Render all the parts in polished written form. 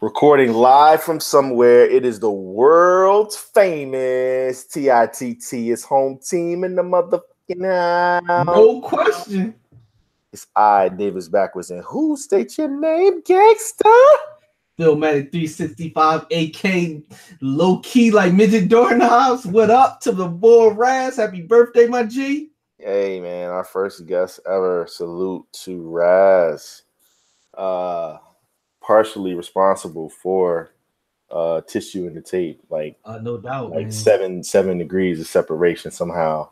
Recording live from somewhere. It is the world's famous TITT. It's home team in the motherfucking house. No question. It's I, Davis backwards. And who state your name, gangster? Philmatic 365, AK low key like midget doorknobs. What up to the boy Ras? Happy birthday, my G. Hey man, our first guest ever. Salute to Ras. Partially responsible for tissue in the tape, like no doubt, like man. 7 degrees of separation. Somehow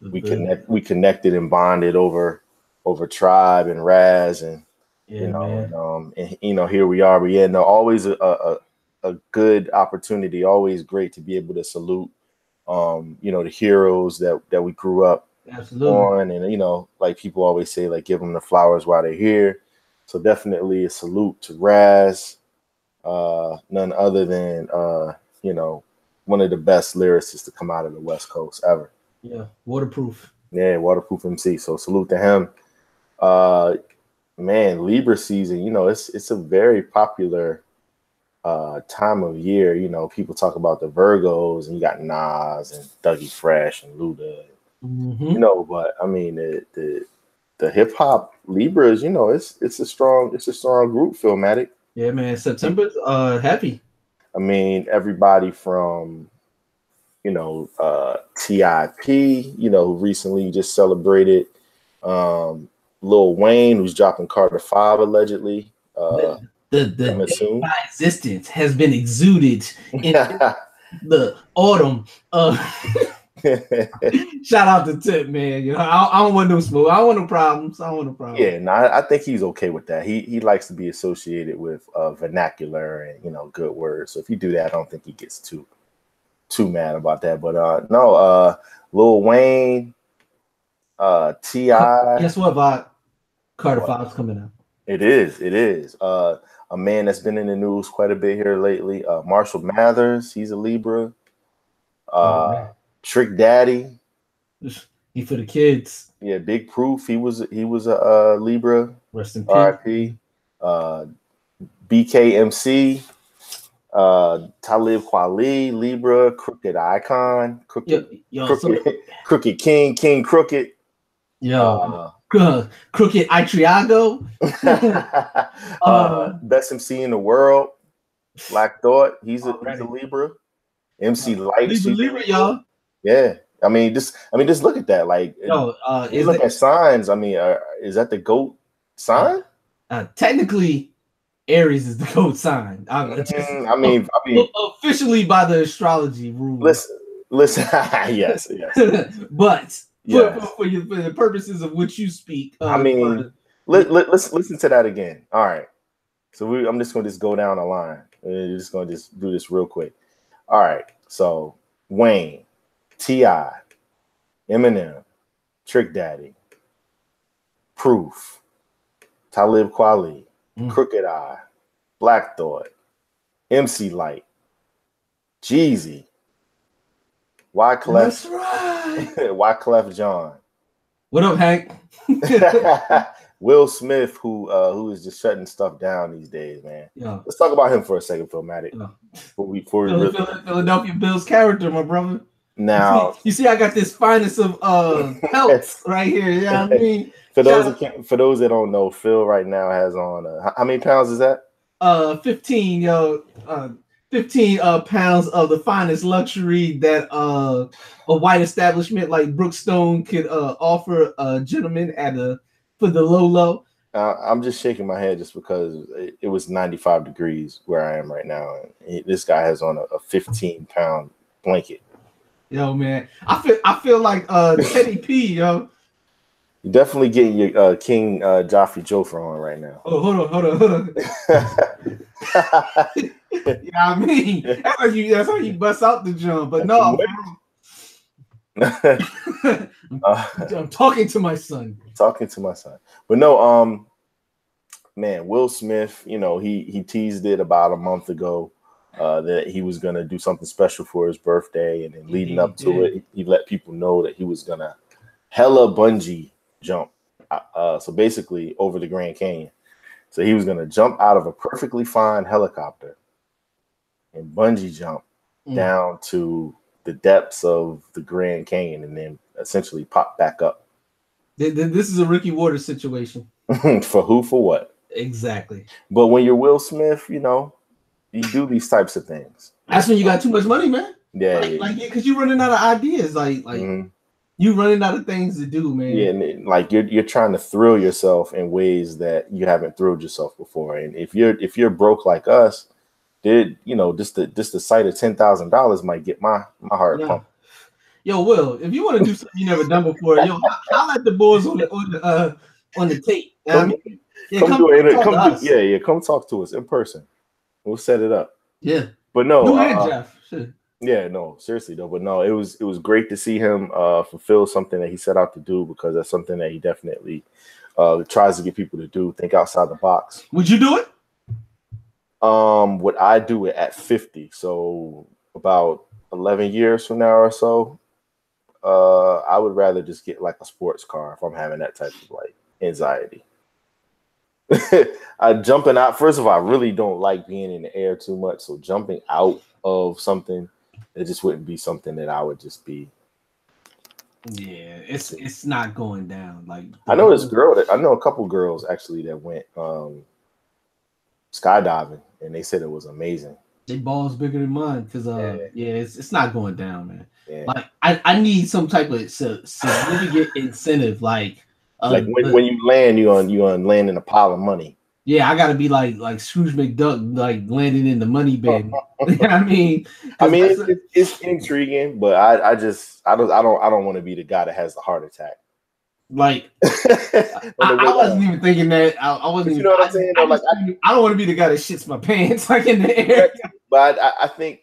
we connected and bonded over Tribe and Ras, and here we are. We had always a good opportunity, always great to be able to salute the heroes that we grew up on, and like people always say, like, give them the flowers while they're here. So definitely a salute to Ras, none other than one of the best lyricists to come out of the West Coast ever. Yeah, waterproof. Yeah, waterproof MC. So salute to him. Man, Libra season, it's a very popular time of year. People talk about the Virgos, and you got Nas and Dougie Fresh and Luda. But I mean the hip hop Libras, it's a strong group, Philmatic. Yeah, man. September's happy. I mean, everybody from TIP, who recently just celebrated, Lil Wayne, who's dropping Carter 5 allegedly. The my existence has been exuded in the autumn. Shout out to Tip, man. I don't want no smoke. I don't want no problems. Yeah, no, I think he's okay with that. He likes to be associated with vernacular and good words. So if you do that, I don't think he gets too mad about that. But Lil Wayne, T.I. Guess what, Bob? Carter 5's coming out. It is. A man that's been in the news quite a bit here lately. Marshall Mathers, he's a Libra. Trick Daddy, he for the kids. Yeah, Big Proof. He was a Libra. Rest in peace. R.I.P. BKMC, Talib Kweli, Libra, Crooked Icon, Crooked King, King Crooked. Crooked Itriago. Best MC in the world, Black Thought. He's a Libra. MC Light. Libra, y'all. Yeah, I mean, just look at that. Like, you look at signs. I mean, is that the GOAT sign? Technically, Aries is the GOAT sign. I mean, officially by the astrology rules. Listen. yes. But for the purposes of which you speak, listen to that again. All right. So I'm just going to go down the line. We're just going to do this real quick. All right. So Wayne, T.I., Eminem, Trick Daddy, Proof, Talib Kweli, Crooked Eye, Black Thought, MC Light, Jeezy, Wyclef. That's right. Wyclef John. What up, Hank? Will Smith, who is just shutting stuff down these days, man. Yeah. Let's talk about him for a second, Philmatic. Philadelphia Bills character, my brother. Now you see, I got this finest of health right here. You know what I mean? For those that don't know, Phil right now has on how many pounds is that? 15, 15 pounds of the finest luxury that a white establishment like Brookstone could offer a gentleman for the low. I'm just shaking my head just because it was 95 degrees where I am right now, and this guy has on a 15-pound blanket. Yo, man, I feel like Teddy P, yo. You're definitely getting your King Joffrey Joffer on right now. Oh, hold on. Yeah, I mean, that's how you bust out the jump. But no, I'm talking to my son. But no, man, Will Smith, he teased it about a month ago. That he was gonna do something special for his birthday, and then leading up to it, he let people know that he was gonna hella bungee jump. So basically over the Grand Canyon. So he was gonna jump out of a perfectly fine helicopter and bungee jump down to the depths of the Grand Canyon and then essentially pop back up. This is a Ricky Waters situation. For who? For what? Exactly. But when you're Will Smith, you know, you do these types of things. That's when you got too much money, man. Yeah, because you're running out of ideas. You running out of things to do, man. Yeah, and like you're trying to thrill yourself in ways that you haven't thrilled yourself before. And if you're broke like us, just the sight of $10,000 might get my heart pumped. Yo, Will, if you want to do something you never done before, holla at the boys on the tape. Come talk to us in person. We'll set it up. Yeah, but no, Jeff. Shit. Yeah, no, seriously though. But no, it was great to see him fulfill something that he set out to do, because that's something that he definitely tries to get people to do. Think outside the box. Would you do it? Would I do it at 50? So about 11 years from now or so, I would rather just get like a sports car if I'm having that type of like anxiety. Jumping out. First of all, I really don't like being in the air too much. So jumping out of something, it just wouldn't be something that I would just be. Yeah, it's not going down. Like I know this girl I know a couple girls actually that went skydiving, and they said it was amazing. They balls bigger than mine, because it's not going down, man. Yeah. Like I need some type of significant incentive, like when you land, you on land in a pile of money. Yeah, I gotta be like Scrooge McDuck, like landing in the money bin. You know what I mean? It's intriguing, but I don't want to be the guy that has the heart attack. Like I wasn't even thinking that. I wasn't. You know what I'm saying? I don't want to be the guy that shits my pants like in the air. But I think,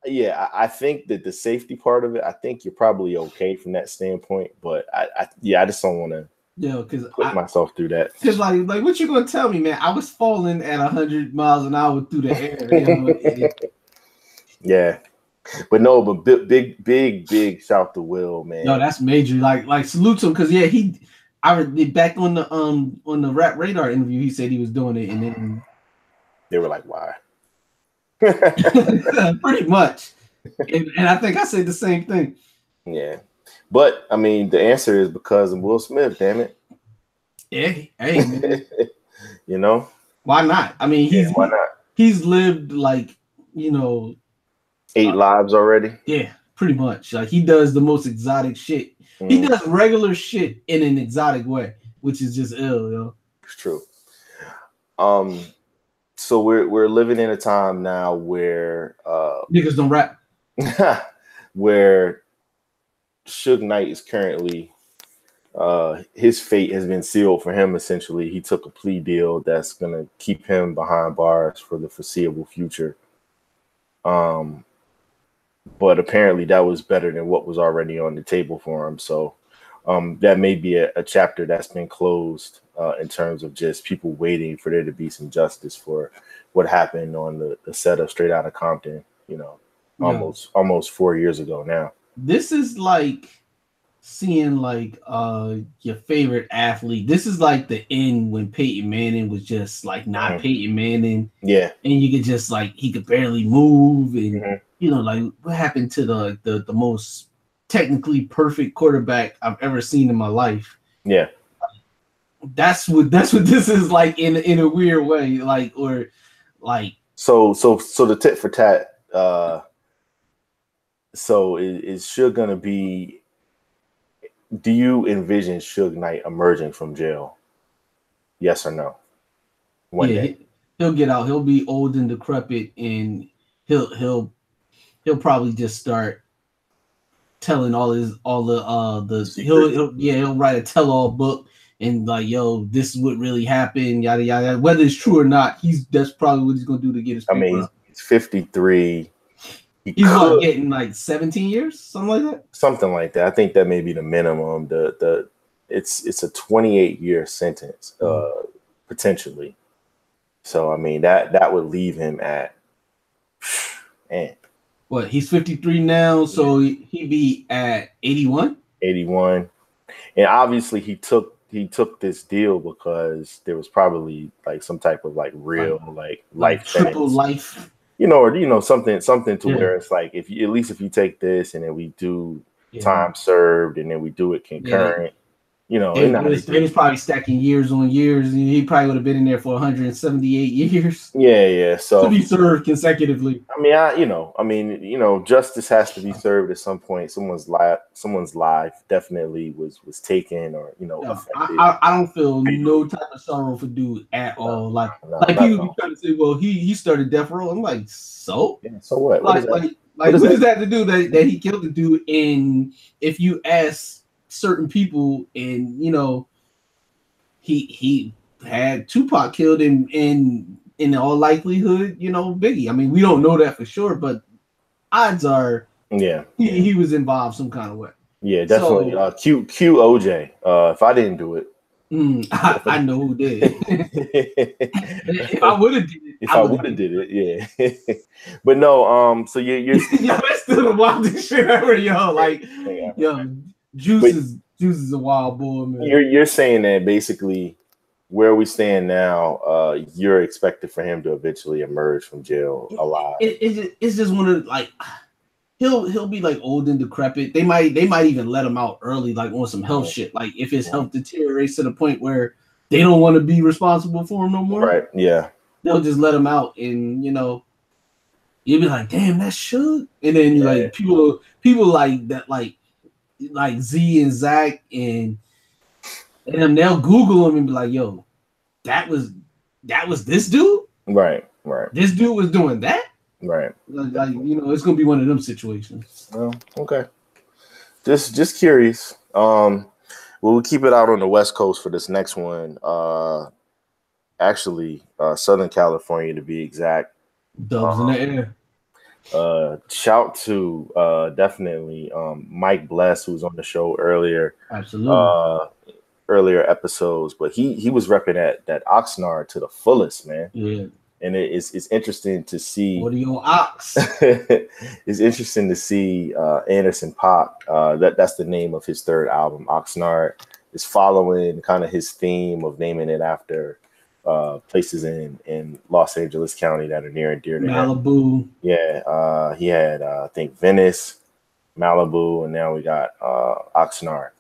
I think that the safety part of it, I think you're probably okay from that standpoint. But I just don't want to. Yeah, because put myself through that. Because like what you gonna tell me, man? I was falling at 100 miles an hour through the air. Yeah, but no, but big shout to Will, man. No, that's major. Like salute to him, because I back on the Rap Radar interview, he said he was doing it, and then they were like, "Why?" Pretty much, and I think I said the same thing. Yeah. But I mean, the answer is because of Will Smith. Damn it! Yeah, hey, man. You know why not? I mean, why not? He's lived 8 lives already. Yeah, pretty much. Like he does the most exotic shit. He does regular shit in an exotic way, which is just ill, yo. It's true. So we're living in a time now where niggas don't rap. Where Suge Knight is currently his fate has been sealed for him. Essentially, he took a plea deal that's gonna keep him behind bars for the foreseeable future. But apparently that was better than what was already on the table for him. So that may be a chapter that's been closed in terms of just people waiting for there to be some justice for what happened on the set of Straight Outta Compton, almost 4 years ago now. This is like seeing your favorite athlete. This is like the end when Peyton Manning was just like not Peyton Manning. Yeah. And you could just he could barely move, and what happened to the most technically perfect quarterback I've ever seen in my life. Yeah. That's what this is like in a weird way. So the tit for tat, so is Suge gonna be? Do you envision Suge Knight emerging from jail? Yes or no? One day he'll get out. He'll be old and decrepit, and he'll probably just start telling he'll write a tell-all book and this is what really happened, yada yada. Whether it's true or not, that's probably what he's gonna do to get his paper. I mean, he's 53. He's getting 17 years, something like that. Something like that. I think that may be the minimum. It's a 28-year sentence, potentially. So I mean that would leave him at man. What, he's 53 now, so he'd be at 81. 81, and obviously he took he took this deal because there was probably like some type of like real like life triple sentence. Life, or something to where it's like if you take this and then we do time served and then we do it concurrent. They was probably stacking years on years, and he probably would have been in there for 178 years. Yeah. So to be served consecutively. Justice has to be served at some point. Someone's life definitely was taken, or affected. I don't feel no type of sorrow for dude at all. Like people be trying to say, well, he started death row. I'm like, so? Yeah, so what? What does that to do that he killed the dude? And if you ask certain people, and he had Tupac killed in all likelihood, Biggie. I mean, we don't know that for sure, but odds are he was involved some kind of way. Yeah, definitely. So, Q OJ. If I didn't do it, I know who did. If I would have did it, yeah. But no, so you're that's still the wildest shit ever, yo. Like, Juice is a wild boy, man. You're saying that basically where we stand now, you're expected for him to eventually emerge from jail alive. It's just one of like he'll be like old and decrepit. They might even let him out early, like on some health shit. Like if his health deteriorates to the point where they don't want to be responsible for him no more. Right. Yeah. They'll just let him out, and you'll be like, damn, that's Suge. And then like people like that, like Z and Zach and them, they'll Google him and be like, yo, that was this dude? Right. This dude was doing that? Right. Like it's gonna be one of them situations. Well, okay. Just curious. We'll keep it out on the West Coast for this next one. Actually, Southern California to be exact. Dubs in the air. Shout to definitely Mike Bless, who was on the show earlier. Absolutely. Earlier episodes, but he was repping that Oxnard to the fullest, man. Yeah. And it's interesting to see. What are you on Ox? It's interesting to see Anderson .Paak. That's the name of his third album. Oxnard is following kind of his theme of naming it after places in Los Angeles County that are near and dear to Malibu. him. Yeah, he had I think Venice, Malibu, and now we got Oxnard.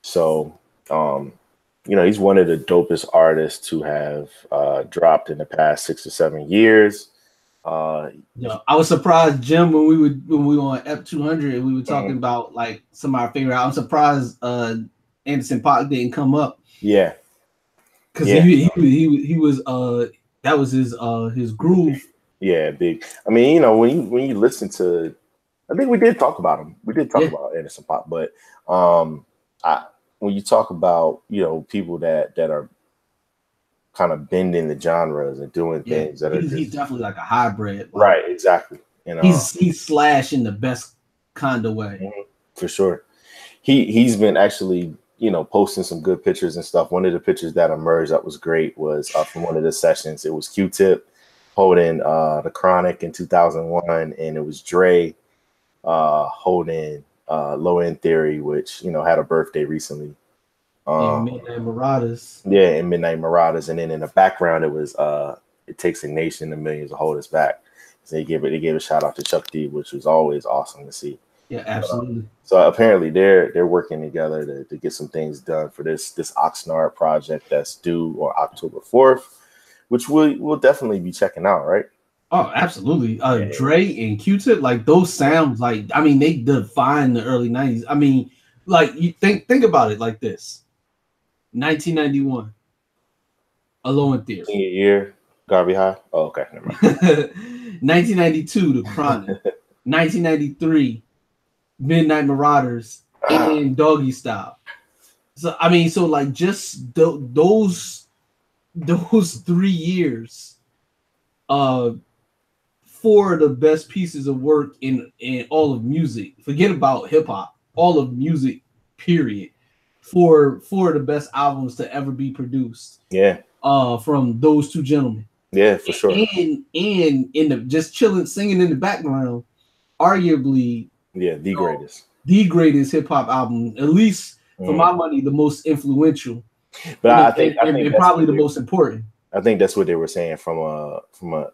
So he's one of the dopest artists to have dropped in the past 6 or 7 years. I was surprised, Jim, when we were on EP200 and we were talking about like some of our favorite. I'm surprised Anderson .Paak didn't come up. Yeah. Because he was that was his groove. Yeah, big. I mean, when you listen to, I think we did talk about him. We did talk about Anderson .Paak, but when you talk about people that are kind of bending the genres and doing things that he's definitely like a hybrid. Right, exactly. He's Slash in the best kind of way. For sure. He's been actually posting some good pictures and stuff. One of the pictures that emerged that was great was from one of the sessions. It was Q-Tip holding the Chronic in 2001, and it was Dre holding Low End Theory, which had a birthday recently. Midnight Marauders. Yeah, and Midnight Marauders, and then in the background it was It Takes a Nation and Millions to Hold Us Back. So they gave a shout out to Chuck D, which was always awesome to see. Yeah, absolutely. So apparently they're working together to get some things done for this Oxnard project that's due on October 4th, which we'll definitely be checking out, right? Oh, absolutely. Dre and Q-Tip, like those sounds, like they define the early 90s. I mean, like you think about it like this. 1991. A Low End Theory. Year, Garvey High. Oh, okay, never mind. 1992, The Chronic. 1993, Midnight Marauders, and Doggy Style. So like just those 3 years, four of the best pieces of work in all of music. Forget about hip hop, all of music, period. For the best albums to ever be produced. Yeah. From those two gentlemen. Yeah, for sure. And in the just chilling, singing in the background, arguably the greatest hip hop album, at least for my money, the most influential. But I think probably the most important. I think that's what they were saying from a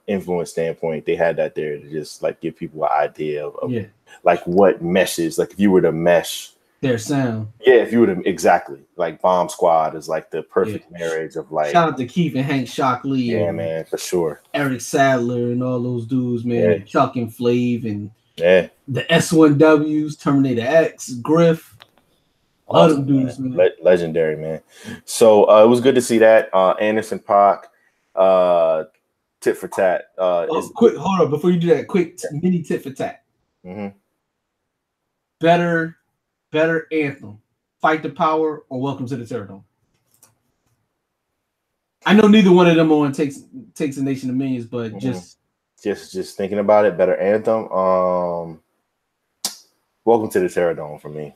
influence standpoint. They had that there to just like give people an idea of like what meshes, like if you were to mesh their sound. Yeah, if you were to exactly like Bomb Squad is like the perfect marriage of like. Shout out to Keith and Hank Shockley. Yeah, man, for sure. Eric Sadler and all those dudes, man. Yeah. Chuck and Flav and the S1Ws, Terminator X, Griff. All them dudes, man. Legendary, man. So it was good to see that. Anderson .Paak, tit for tat. Quick, hold on before you do that. Quick mini tit for tat. Better anthem, Fight the Power or Welcome to the Terrordome? I know neither one of them on takes a Nation of Millions, but just thinking about it, better anthem. Welcome to the Terrordome for me.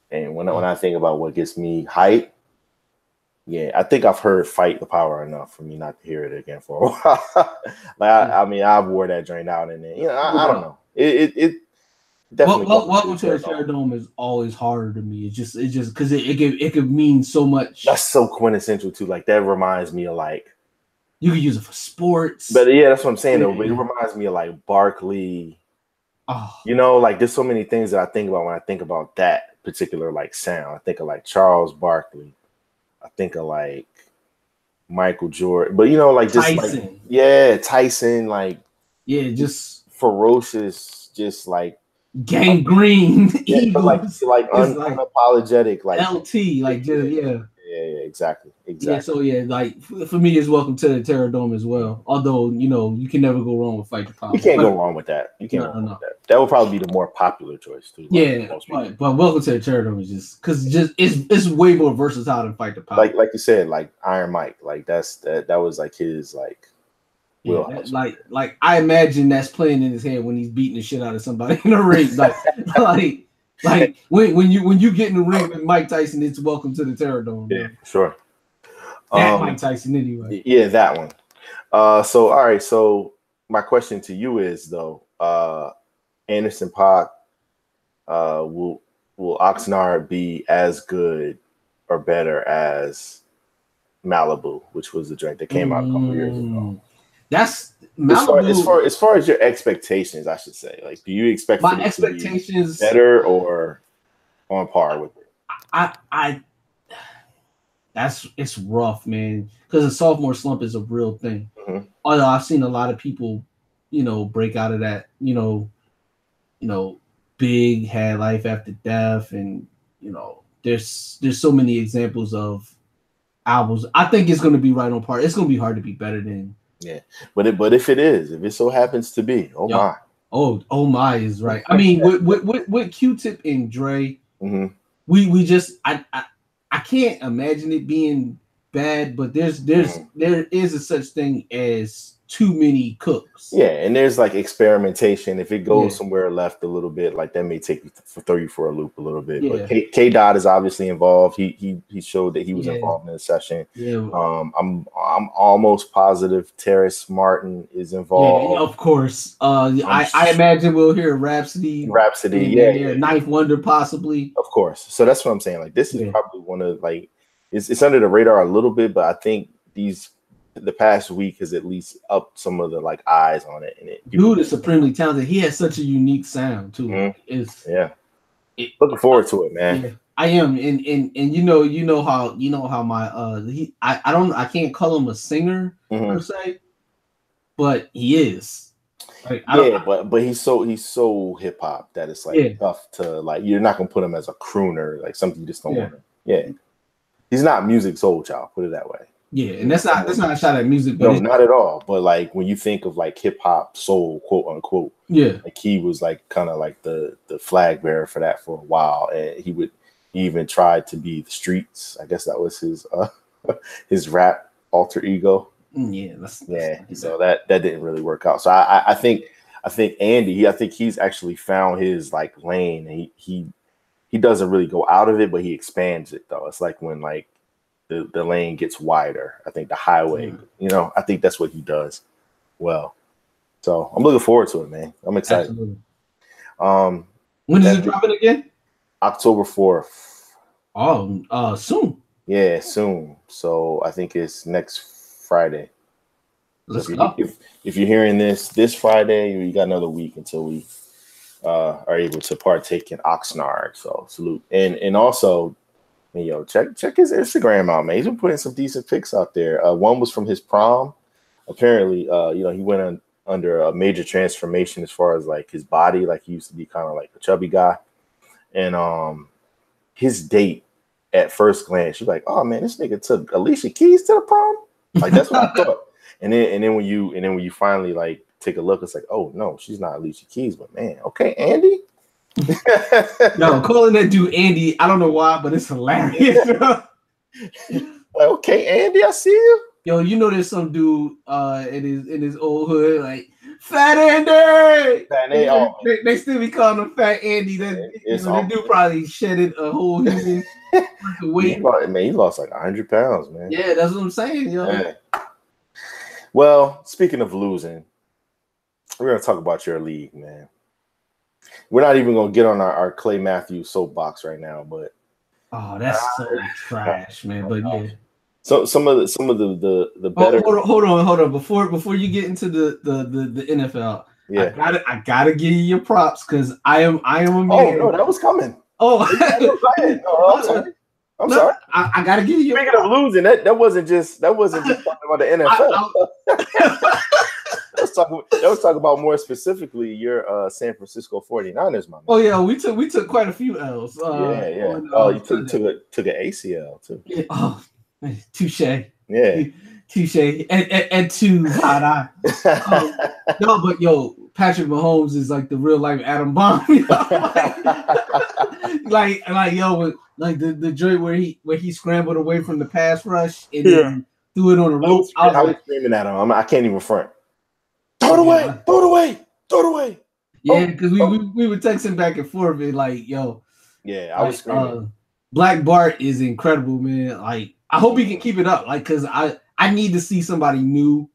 And when I think about what gets me hype, I think I've heard Fight the Power enough for me not to hear it again for a while. I mean, I wore that drain out and then I don't know. It definitely. Welcome to the Terrordome is always harder to me. It's just because it could mean so much. That's so quintessential too. Like that reminds me of like you could use it for sports. But that's what I'm saying though. But it reminds me of like Barkley. Oh. Like there's so many things that I think about when I think about that particular like sound. I think of like Charles Barkley. I think of like Michael Jordan. But like just Tyson. Like, Tyson. Like just ferocious. Just like gangrene, evil, like unapologetic, like LT, like exactly. Yeah, so like for me, it's Welcome to the Terrordome as well. Although you can never go wrong with Fight the Power. You can't go wrong with that. You can't go wrong with that. That would probably be the more popular choice too. But Welcome to the Terrordome is just because it's way more versatile than Fight the Power. Like you said, like Iron Mike, like that was like his like. Yeah, like I imagine that's playing in his head when he's beating the shit out of somebody in the ring. Like when you get in the ring with Mike Tyson, it's Welcome to the Terrordome. Yeah, sure. That Mike Tyson anyway. Yeah, that one. So all right. So my question to you is though, Anderson .Paak, will Oxnard be as good or better as Malibu, which was the drink that came out a couple years ago? That's Malibu. As far as your expectations, I should say. Like, do you expect my expectations to be better or on par with it? It's rough, man. Because the sophomore slump is a real thing. Although I've seen a lot of people, break out of that. Big had Life After Death, and there's so many examples of albums. I think it's going to be right on par. It's going to be hard to be better than. Yeah, but if it so happens to be, my. Oh my is right. I mean, with Q-Tip and Dre, we just I can't imagine it being bad, but there is a such thing as too many cooks. Yeah, and there's like experimentation. If it goes somewhere left a little bit, like that may throw you for a loop a little bit. But K Dot is obviously involved. He showed that he was involved in the session. Yeah. I'm almost positive Terrace Martin is involved. Yeah, of course. I imagine we'll hear Rhapsody. Ninth Wonder possibly. Of course. So that's what I'm saying. Like this is probably one of like it's under the radar a little bit, but I think the past week has at least upped some of the like eyes on it. And dude is supremely talented. He has such a unique sound too. Looking forward to it, man. Yeah, I am, and you know how my I can't call him a singer per se, but he is. Like, but he's so hip hop that it's like tough to like. You're not gonna put him as a crooner, like something you just don't want to. Yeah, he's not music soul child. Put it that way. Yeah, and that's not a shot at music. But no, not at all. But like when you think of like hip hop soul, quote unquote, like he was like kind of like the flag bearer for that for a while, and he even tried to be the Streets. I guess that was his rap alter ego. So that didn't really work out. So I think Andy, I think he's actually found his like lane, and he doesn't really go out of it, but he expands it though. It's like when like the lane gets wider. I think the highway, I think that's what he does well. So I'm looking forward to it, man. I'm excited. Absolutely. When is it dropping again? October 4th. Oh, soon. Yeah, soon. So I think it's next Friday. Let's so go. If you're hearing this Friday, you got another week until we are able to partake in Oxnard. So salute. And also, yo, check his Instagram out, man. He's been putting some decent pics out there. One was from his prom. Apparently, he went under a major transformation as far as like his body. Like he used to be kind of like a chubby guy. And his date at first glance, you're like, oh man, this nigga took Alicia Keys to the prom. Like that's what I thought. And then when you finally like take a look, it's like, oh no, she's not Alicia Keys, but man, okay, Andy. No, calling that dude Andy, I don't know why, but it's hilarious. Like, okay, Andy, I see you. Yo, you know there's some dude in his old hood, like Fat Andy. They still be calling him Fat Andy. That dude probably shedded a whole human weight. Man, he lost like 100 pounds, man. Yeah, that's what I'm saying, yo. Yeah. Well, speaking of losing, we're gonna talk about your league, man. We're not even gonna get on our Clay Matthews soapbox right now, but that's so trash, man. But yeah. So some of the better. Hold on. Before you get into the NFL, yeah, I gotta give you your props because I am a man. Oh no, that was coming. Oh, I'm sorry. I gotta give you. Speaking of losing, that wasn't just talking about the NFL. That was talking about more specifically your San Francisco 49ers, my man. Oh yeah, we took quite a few L's. Yeah. You took an ACL too. Yeah. Oh, touche. Yeah. Touche. And too hot eye. No, but yo, Patrick Mahomes is like the real life Adam Bomb. like yo, like the joint where he scrambled away from the pass rush and then threw it on the rope. I was screaming at him. I can't even front. Throw it away. Yeah, because we were texting back and forth and like, yo. Yeah, I was screaming. Black Bart is incredible, man. Like, I hope he can keep it up. Like, because I need to see somebody new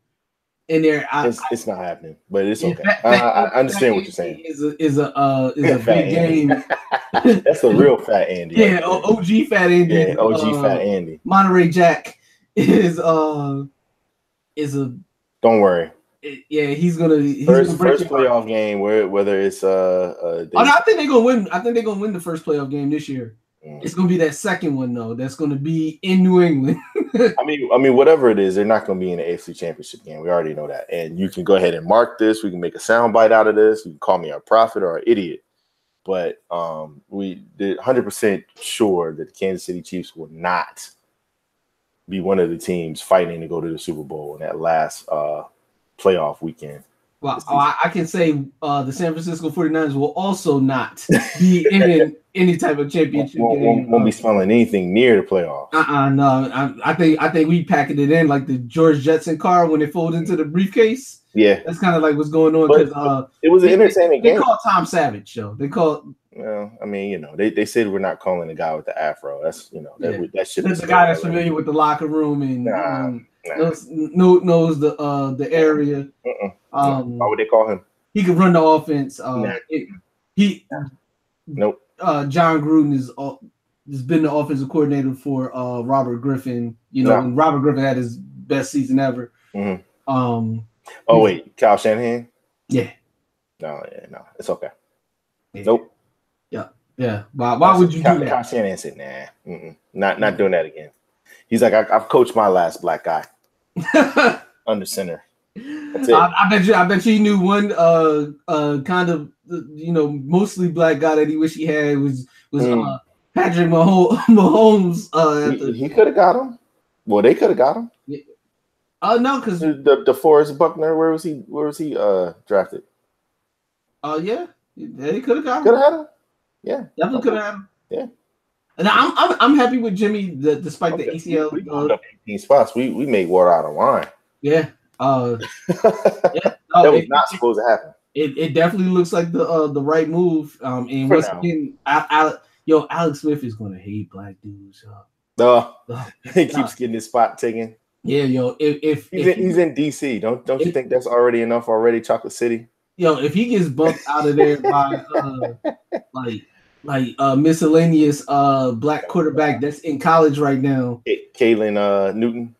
in there. It's not happening, but it's okay. I understand what you're saying. Is a big game. That's a real Fat Andy. Yeah, OG Fat Andy. Yeah, OG Fat Andy. Monterey Jack is a. Don't worry. He's gonna first playoff game whether it's I think they're gonna win. I think they're gonna win the first playoff game this year. It's gonna be that second one though. That's gonna be in New England. I mean, whatever it is, they're not gonna be in the AFC Championship game. We already know that. And you can go ahead and mark this. We can make a soundbite out of this. You can call me a prophet or an idiot. But we did 100% sure that the Kansas City Chiefs will not be one of the teams fighting to go to the Super Bowl in that last playoff weekend. Well, I can say the San Francisco 49ers will also not be in any type of championship game. Won't be smelling anything near the playoffs. No. I think we packing it in like the George Jetson car when it folds into the briefcase. Yeah, that's kind of like what's going on because it was an entertaining game. They call Tom Savage, though. They call. Well, I mean, they said we're not calling the guy with the afro. That's that shit. That's the guy that's familiar with the locker room and knows the area. Why would they call him? He could run the offense. Nope. John Gruden has been the offensive coordinator for Robert Griffin. When Robert Griffin had his best season ever. Mm-hmm. Wait, Kyle Shanahan? Yeah. No, it's okay. Yeah. Nope. Yeah. Why would you do that? Kyle Shanahan said, not doing that again. He's like, I've coached my last black guy under center. That's it. I bet you he knew one kind of mostly black guy that he wished he had was Patrick Mahomes. He could have got him. Well, they could have got him. Yeah. No, because the Forrest Buckner, where was he drafted? Yeah, he could have got him. Could have had him. Yeah, definitely could have had him. Yeah, and I'm happy with Jimmy despite the ACL. We moved up 18 spots. We made water out of wine. Yeah. That was not supposed to happen. It definitely looks like the right move. And once again, Alex Smith is going to hate black dudes. He keeps getting his spot taken. Yeah, if he's in DC, don't you think that's already enough already? Chocolate City. If he gets bumped out of there by like miscellaneous black quarterback that's in college right now. Kalen Newton.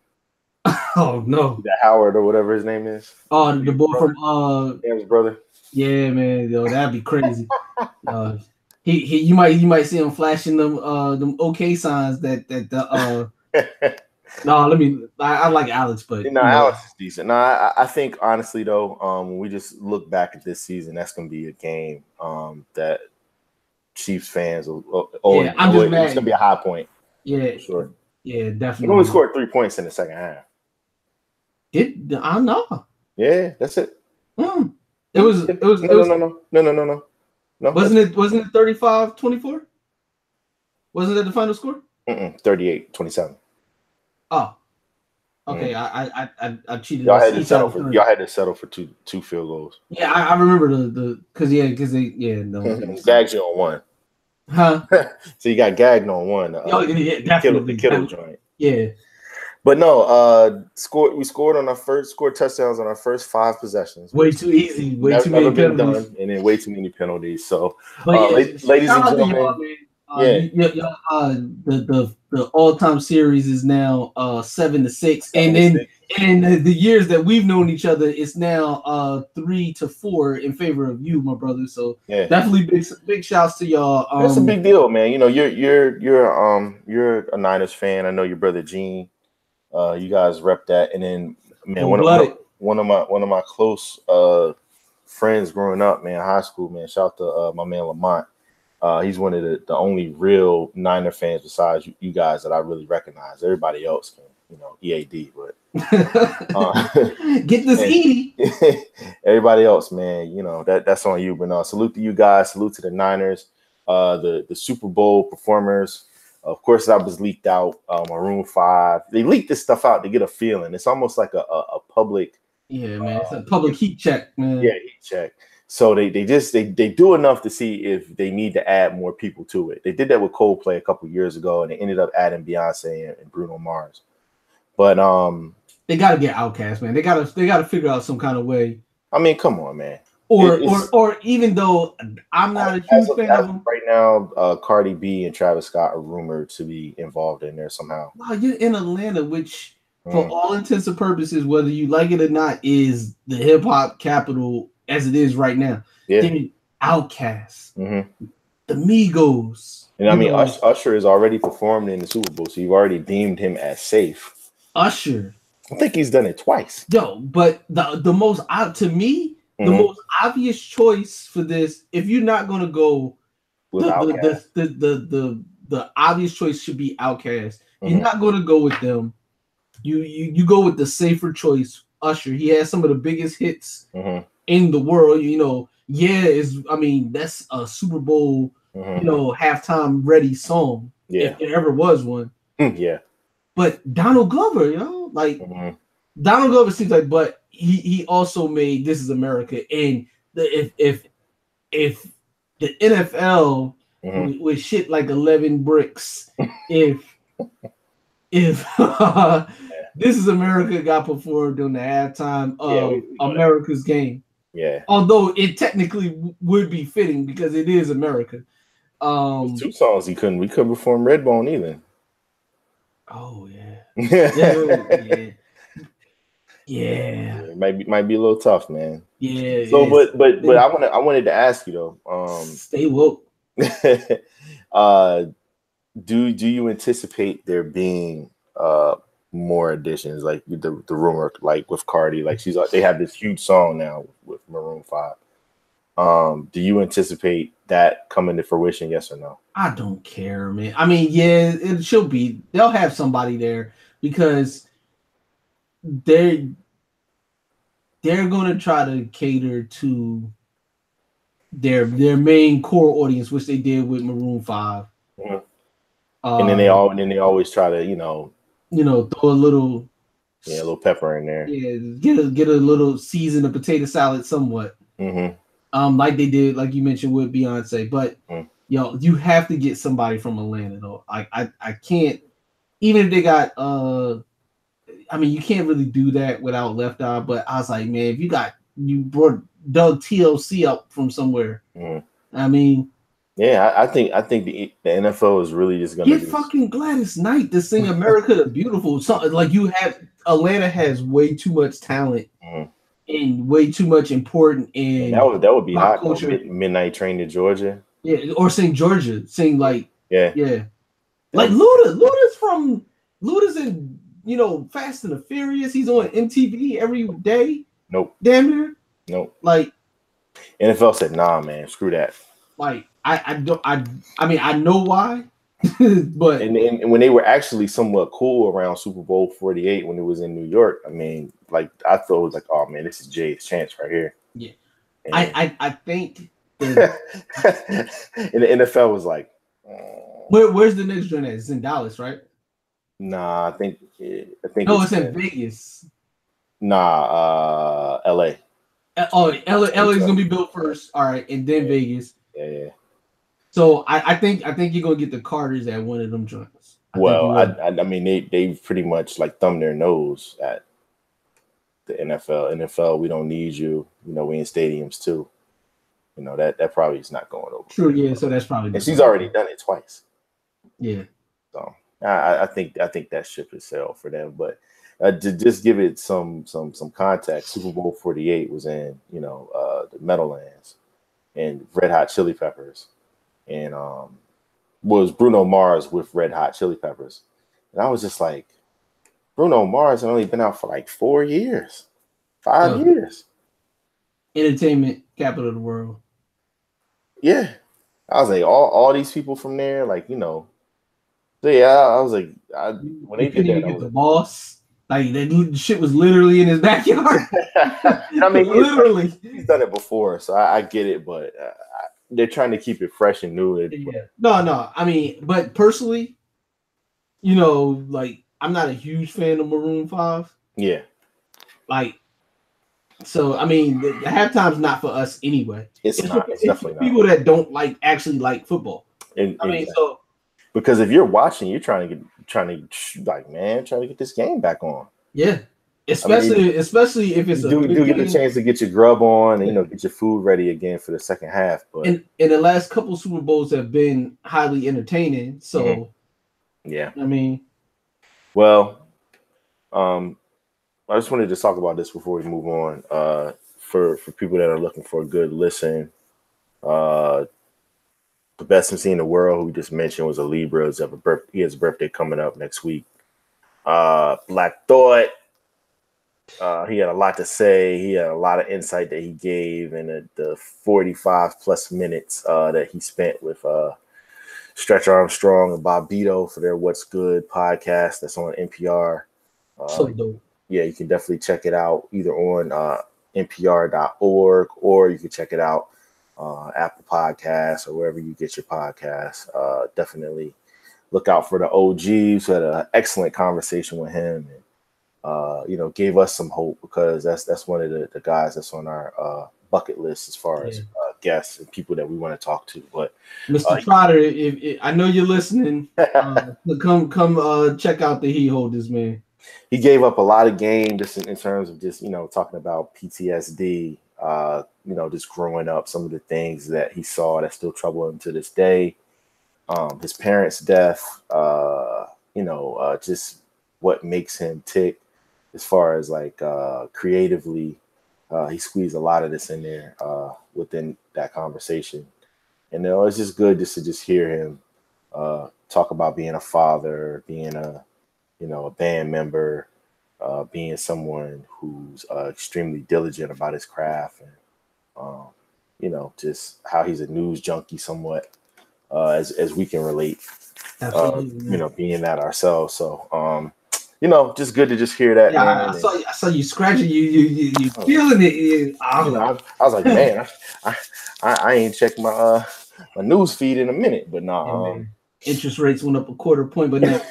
Oh no, that Howard or whatever his name is. Oh, the boy from his brother. Yeah, man, yo, that'd be crazy. You might see him flashing them okay signs that No, I like Alex, but Alex is decent. No, I think honestly though, when we just look back at this season, that's gonna be a game that Chiefs fans will always, it's gonna be a high point. Yeah, for sure. Yeah, definitely. He only scored 3 points in the second half. I know. Yeah, that's it. It was no. Wasn't it 35-24? Wasn't that the final score? 38-27. Oh. Okay, I cheated. Y'all had to settle for two field goals. Yeah, I remember because they gagged you on one. Huh? So you got gagged on one. Yeah, definitely. The Kittle joint. Yeah. But no, we scored touchdowns on our first 5 possessions. Way too easy. Way too many penalties. And then way too many penalties. So, ladies and gentlemen, the all-time series is now 7-6, and then in the years that we've known each other, it's now 3-4 in favor of you, my brother. So definitely big shouts to y'all. That's a big deal, man. You know, you're a Niners fan. I know your brother Gene. You guys rep that, and then man, one of my close friends growing up, man, high school, man. Shout out to my man Lamont. He's one of the only real Niner fans besides you guys that I really recognize. Everybody else can, EAD, but get this ED. Everybody else, man, that's on you. But salute to you guys. Salute to the Niners. The Super Bowl performers. Of course, that was leaked out. Maroon 5. They leaked this stuff out to get a feeling. It's almost like a public. Yeah, man. It's a public heat check, man. Yeah, heat check. So they do enough to see if they need to add more people to it. They did that with Coldplay a couple years ago, and they ended up adding Beyonce and Bruno Mars. But they got to get Outkast, man. They got to figure out some kind of way. I mean, come on, man. Or even though I'm not a huge fan of them right now, Cardi B and Travis Scott are rumored to be involved in there somehow. Wow, you're in Atlanta, which for all intents and purposes, whether you like it or not, is the hip hop capital as it is right now. Yeah. Then Outkast, the Migos. And I mean, Usher is already performing in the Super Bowl, so you've already deemed him as safe. Usher. I think he's done it twice. Yo, but the most to me, the most obvious choice for this, if you're not gonna go, the obvious choice should be Outkast. You're not gonna go with them. You go with the safer choice, Usher. He has some of the biggest hits in the world. That's a Super Bowl, halftime ready song. Yeah. If there ever was one. Yeah. But Donald Glover, Donald Glover seems like, but he also made This Is America, and if the NFL with shit like 11 bricks, if This Is America got performed during the halftime of America's game, although it technically would be fitting because it is America. There's 2 songs we couldn't perform Redbone either. Oh yeah. Yeah. It might be a little tough, man. Yeah. So, but I wanted to ask you though. Stay woke. Do you anticipate there being more additions, like the rumor, like with Cardi, like they have this huge song now with Maroon 5. Do you anticipate that coming to fruition? Yes or no? I don't care, man. I mean, yeah, they'll have somebody there because they're going to try to cater to their main core audience, which they did with Maroon 5. And then they always try to throw a little pepper in there. Yeah, get a little season of potato salad somewhat. Like they did, like you mentioned with Beyonce. But you have to get somebody from Atlanta though. I can't, even if they got you can't really do that without Left Eye. But I was like, man, if you brought Doug TLC up from somewhere, I mean, Yeah, I think the NFL is really just gonna get fucking Gladys Knight to sing "America the Beautiful." Something like Atlanta has way too much talent and way too much important in that would be hot culture. though. Midnight Train to Georgia. Yeah, or sing Georgia. Sing like yeah. Like Luda's in Fast and the Furious. He's on MTV every day. Nope. Damn near. Nope. Like NFL said, nah, man, screw that. Like I mean I know why, but and when they were actually somewhat cool around Super Bowl 48 when it was in New York, I mean, like I thought it was like, oh man, this is Jay's chance right here. Yeah, and I think and the NFL was like, where's the next joint at? It's in Dallas, right? Nah, I think no, it's in Vegas. Nah, LA. LA is gonna be built first, all right, and then Vegas. Yeah. So I think you're gonna get the Carters at one of them joints. I mean they pretty much like thumb their nose at the NFL. NFL, we don't need you. We in stadiums too. That probably is not going over. True, yeah. So that's probably. And she's already done it twice. Yeah. So I think that ship has sailed for them. But to just give it some context, Super Bowl 48 was in the Meadowlands and Red Hot Chili Peppers, and was Bruno Mars with Red Hot Chili Peppers, and I was just like, Bruno Mars had only been out for like 4 years, 5 years. Entertainment capital of the world. Yeah, I was like, all these people from there, like So yeah, I was like, when they did that, I was the boss. Like that shit was literally in his backyard. I mean, literally, he's done it before, so I get it. But they're trying to keep it fresh and new. Yeah. No. I mean, but personally, like I'm not a huge fan of Maroon 5. Yeah. Like, so I mean, the halftime's not for us anyway. It's not. It's definitely not. People that don't actually like football. So. Because if you're watching, you're trying to get this game back on. Yeah, especially if it's do get a chance to get your grub on and get your food ready again for the second half. But and the last couple Super Bowls have been highly entertaining. So yeah, I mean, well, I just wanted to talk about this before we move on. For people that are looking for a good listen, the best MC in the world, who we just mentioned, was a Libra. He has a birthday coming up next week. Black Thought. He had a lot to say. He had a lot of insight that he gave in the 45 plus minutes that he spent with Stretch Armstrong and Bob Beto for their What's Good podcast that's on NPR. So dope. Yeah, you can definitely check it out either on npr.org or you can check it out Apple Podcasts or wherever you get your podcasts. Definitely look out for the OGs who had an excellent conversation with him and gave us some hope, because that's one of the guys that's on our bucket list as far as guests and people that we want to talk to. But Mr. Trotter, if I know you're listening, come check out the HeatHolderz, man. He gave up a lot of game just in terms of just talking about PTSD. Just growing up, some of the things that he saw that still trouble him to this day. His parents' death, just what makes him tick as far as like creatively. He squeezed a lot of this in there within that conversation. And it's just good just to hear him talk about being a father, being a band member, being someone who's extremely diligent about his craft, and just how he's a news junkie somewhat, as we can relate. Absolutely. Being that ourselves. So just good to just hear that. Yeah, man. I saw you scratching. You feeling it. I was like, man, I ain't checked my news feed in a minute, but nah. Interest rates went up a quarter point, but no.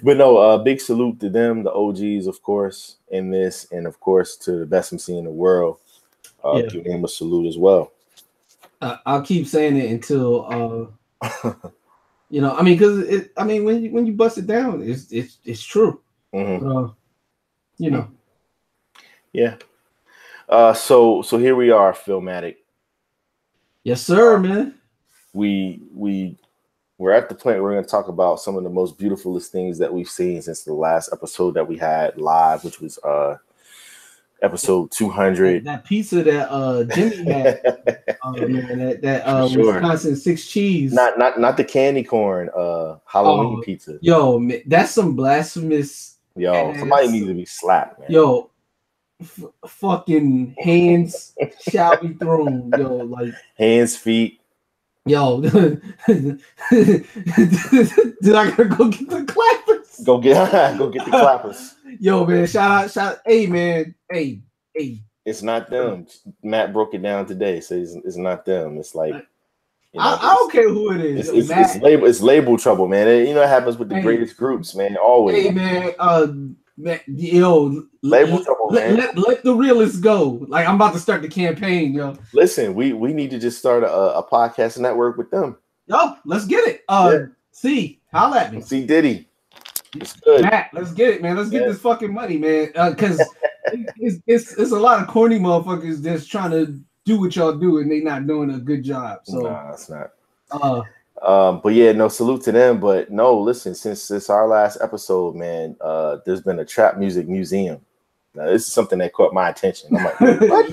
But no, big salute to them, the OGs, of course, in this, and of course to the best MC in the world. Give him a salute as well. I'll keep saying it until because when you bust it down, it's true. Mm-hmm. Yeah. So here we are, Philmatic. Yes, sir, man. We're at the point where we're going to talk about some of the most beautifulest things that we've seen since the last episode that we had live, which was episode 200. That pizza that Jimmy had, man, that sure. Wisconsin 6 cheese. Not the candy corn Halloween pizza. Yo, man, that's some blasphemous. Yo, somebody needs to be slapped, man. Yo, fucking hands shall be thrown. Yo, like hands, feet. Yo, did I gotta go get the clappers? Go get the clappers. Yo, man, shout out. Hey, man, hey. It's not them. Matt broke it down today. So it's not them. It's like I don't care who it is. It's label trouble, man. It happens with the greatest groups, man. Always. Hey, man, yo, label trouble, man. Let the realists go. Like, I'm about to start the campaign, yo. Listen, we need to just start a podcast network with them. Yo, let's get it. See, holla at me. See Diddy. It's good. Matt, let's get it, man. Let's get this fucking money, man. Because it's a lot of corny motherfuckers that's trying to do what y'all do and they not doing a good job. So nah, it's not. But yeah, no, salute to them. But no, listen, since our last episode, man, there's been a trap music museum. Now, this is something that caught my attention. I'm like, what?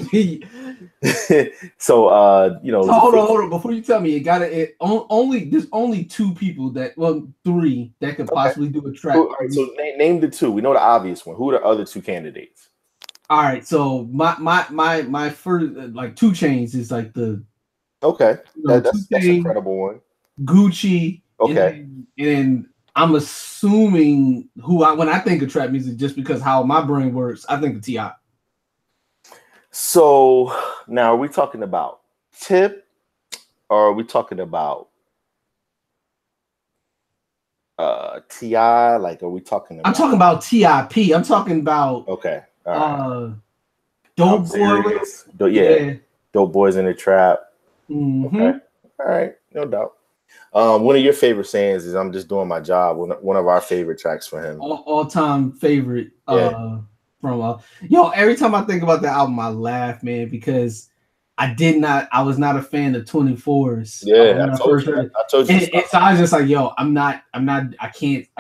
So hold on. Before you tell me, there's only 2 people that 3 that could possibly do a trap. All right, so name the 2. We know the obvious one. Who are the other 2 candidates? All right, so my first 2 Chainz is like the that's an incredible one. Gucci, okay, and I'm assuming when I think of trap music, just because how my brain works, I think of T.I. So now, are we talking about Tip, or are we talking about T.I.? Like, are we talking about? I'm talking about T.I.P. I'm talking about okay. All right. Dope Boys. Dope Boys in the Trap. Mm-hmm. Okay. All right, no doubt. One of your favorite sayings is "I'm just doing my job." One of our favorite tracks for him. All-time favorite. From every time I think about that album, I laugh, man, because I was not a fan of 24's. Yeah, I told you. So I was just like, yo, I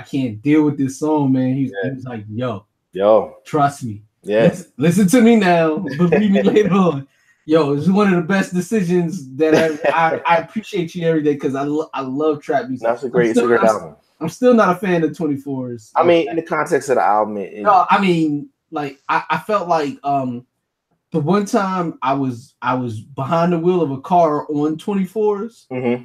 can't deal with this song, man. He was like, yo, trust me. Yeah. Listen to me now. Believe me later on. Yo, it's one of the best decisions that I appreciate you every day because I love trap music. That's a great album. I'm still not a fan of 24's. I mean, in the context of the album, I felt like the one time I was behind the wheel of a car on 24's, mm-hmm.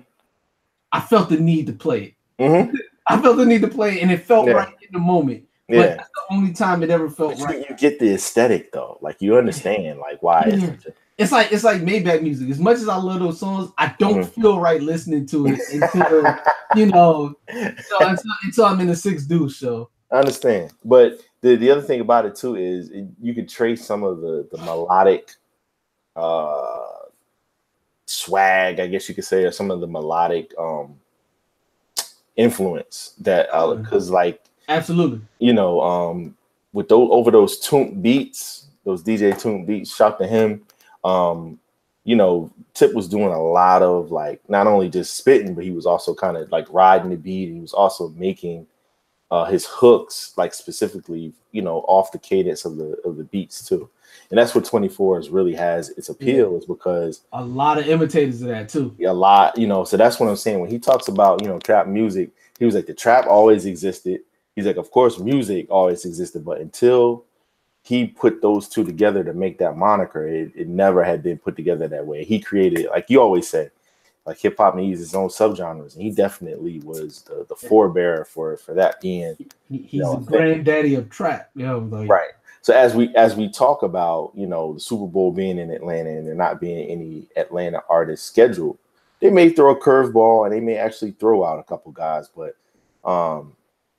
I felt the need to play it. Mm-hmm. I felt the need to play it, and it felt right in the moment. Yeah. But that's the only time it ever felt right. You get the aesthetic though, like you understand like why. Yeah. It's like Maybach music. As much as I love those songs, I don't feel right listening to it until until I'm in the 6 Deuce show. I understand, but the other thing about it too is you could trace some of the melodic swag, I guess you could say, or some of the melodic influence that because absolutely, with those tuned beats, those DJ tuned beats, shout to him. Tip was doing a lot of not only just spitting, but he was also kind of riding the beat. He was also making his hooks specifically, off the cadence of the beats too. And that's what 24's really has its appeal, is because a lot of imitators of that too. A lot, so that's what I'm saying. When he talks about, trap music, he was like, the trap always existed. He's like, of course, music always existed, but until he put those 2 together to make that moniker, it never had been put together that way. He created, like you always say, hip hop needs its own subgenres, and he definitely was the forebearer for that being. He's the granddaddy of trap, right. So as we talk about, the Super Bowl being in Atlanta and there not being any Atlanta artists scheduled, they may throw a curveball and they may actually throw out a couple guys, but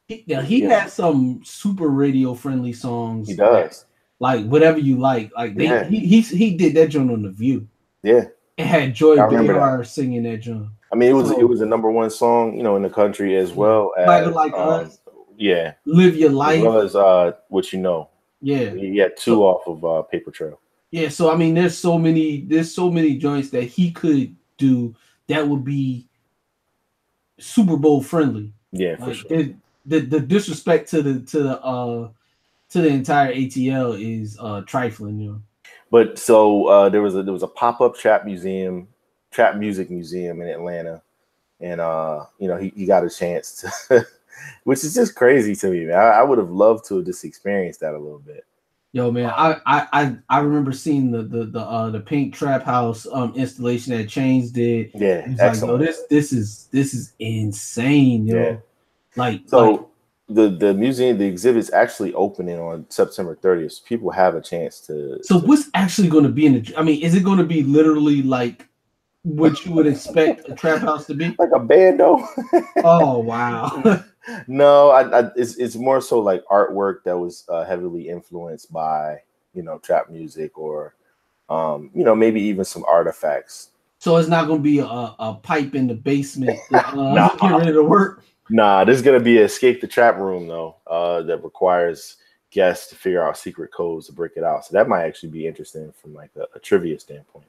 he has some super radio friendly songs. He does. Whatever you like. He did that joint on The View. Yeah. It had Joy Behar singing that joint. I mean, it was a number 1 song, in the country as well as Us. Yeah. Live Your Life. As well as What You Know. Yeah. He had 2 off of Paper Trail. Yeah, so I mean there's so many joints that he could do that would be Super Bowl friendly. Yeah, for sure. The disrespect to the entire ATL is trifling, you know. But so there was a pop-up trap music museum in Atlanta, and you know, he got a chance to, which is just crazy to me, man. I would have loved to have just experienced that a little bit. Yo, man, I remember seeing the Pink Trap House installation that Chains did. Yeah, it's excellent. Like, yo, this is insane, yo. Yeah. Like, so the museum, the exhibit's actually opening on September 30th. So people have a chance to. So what's actually going to be in the? I mean, is it going to be literally like what you would expect a trap house to be? Like a bando? Oh wow. No, it's more so like artwork that was heavily influenced by, you know, trap music, or you know, maybe even some artifacts. So it's not going to be a pipe in the basement that get ready to work. Nah, this is gonna be an escape the trap room though, that requires guests to figure out secret codes to break it out. So that might actually be interesting from like a trivia standpoint.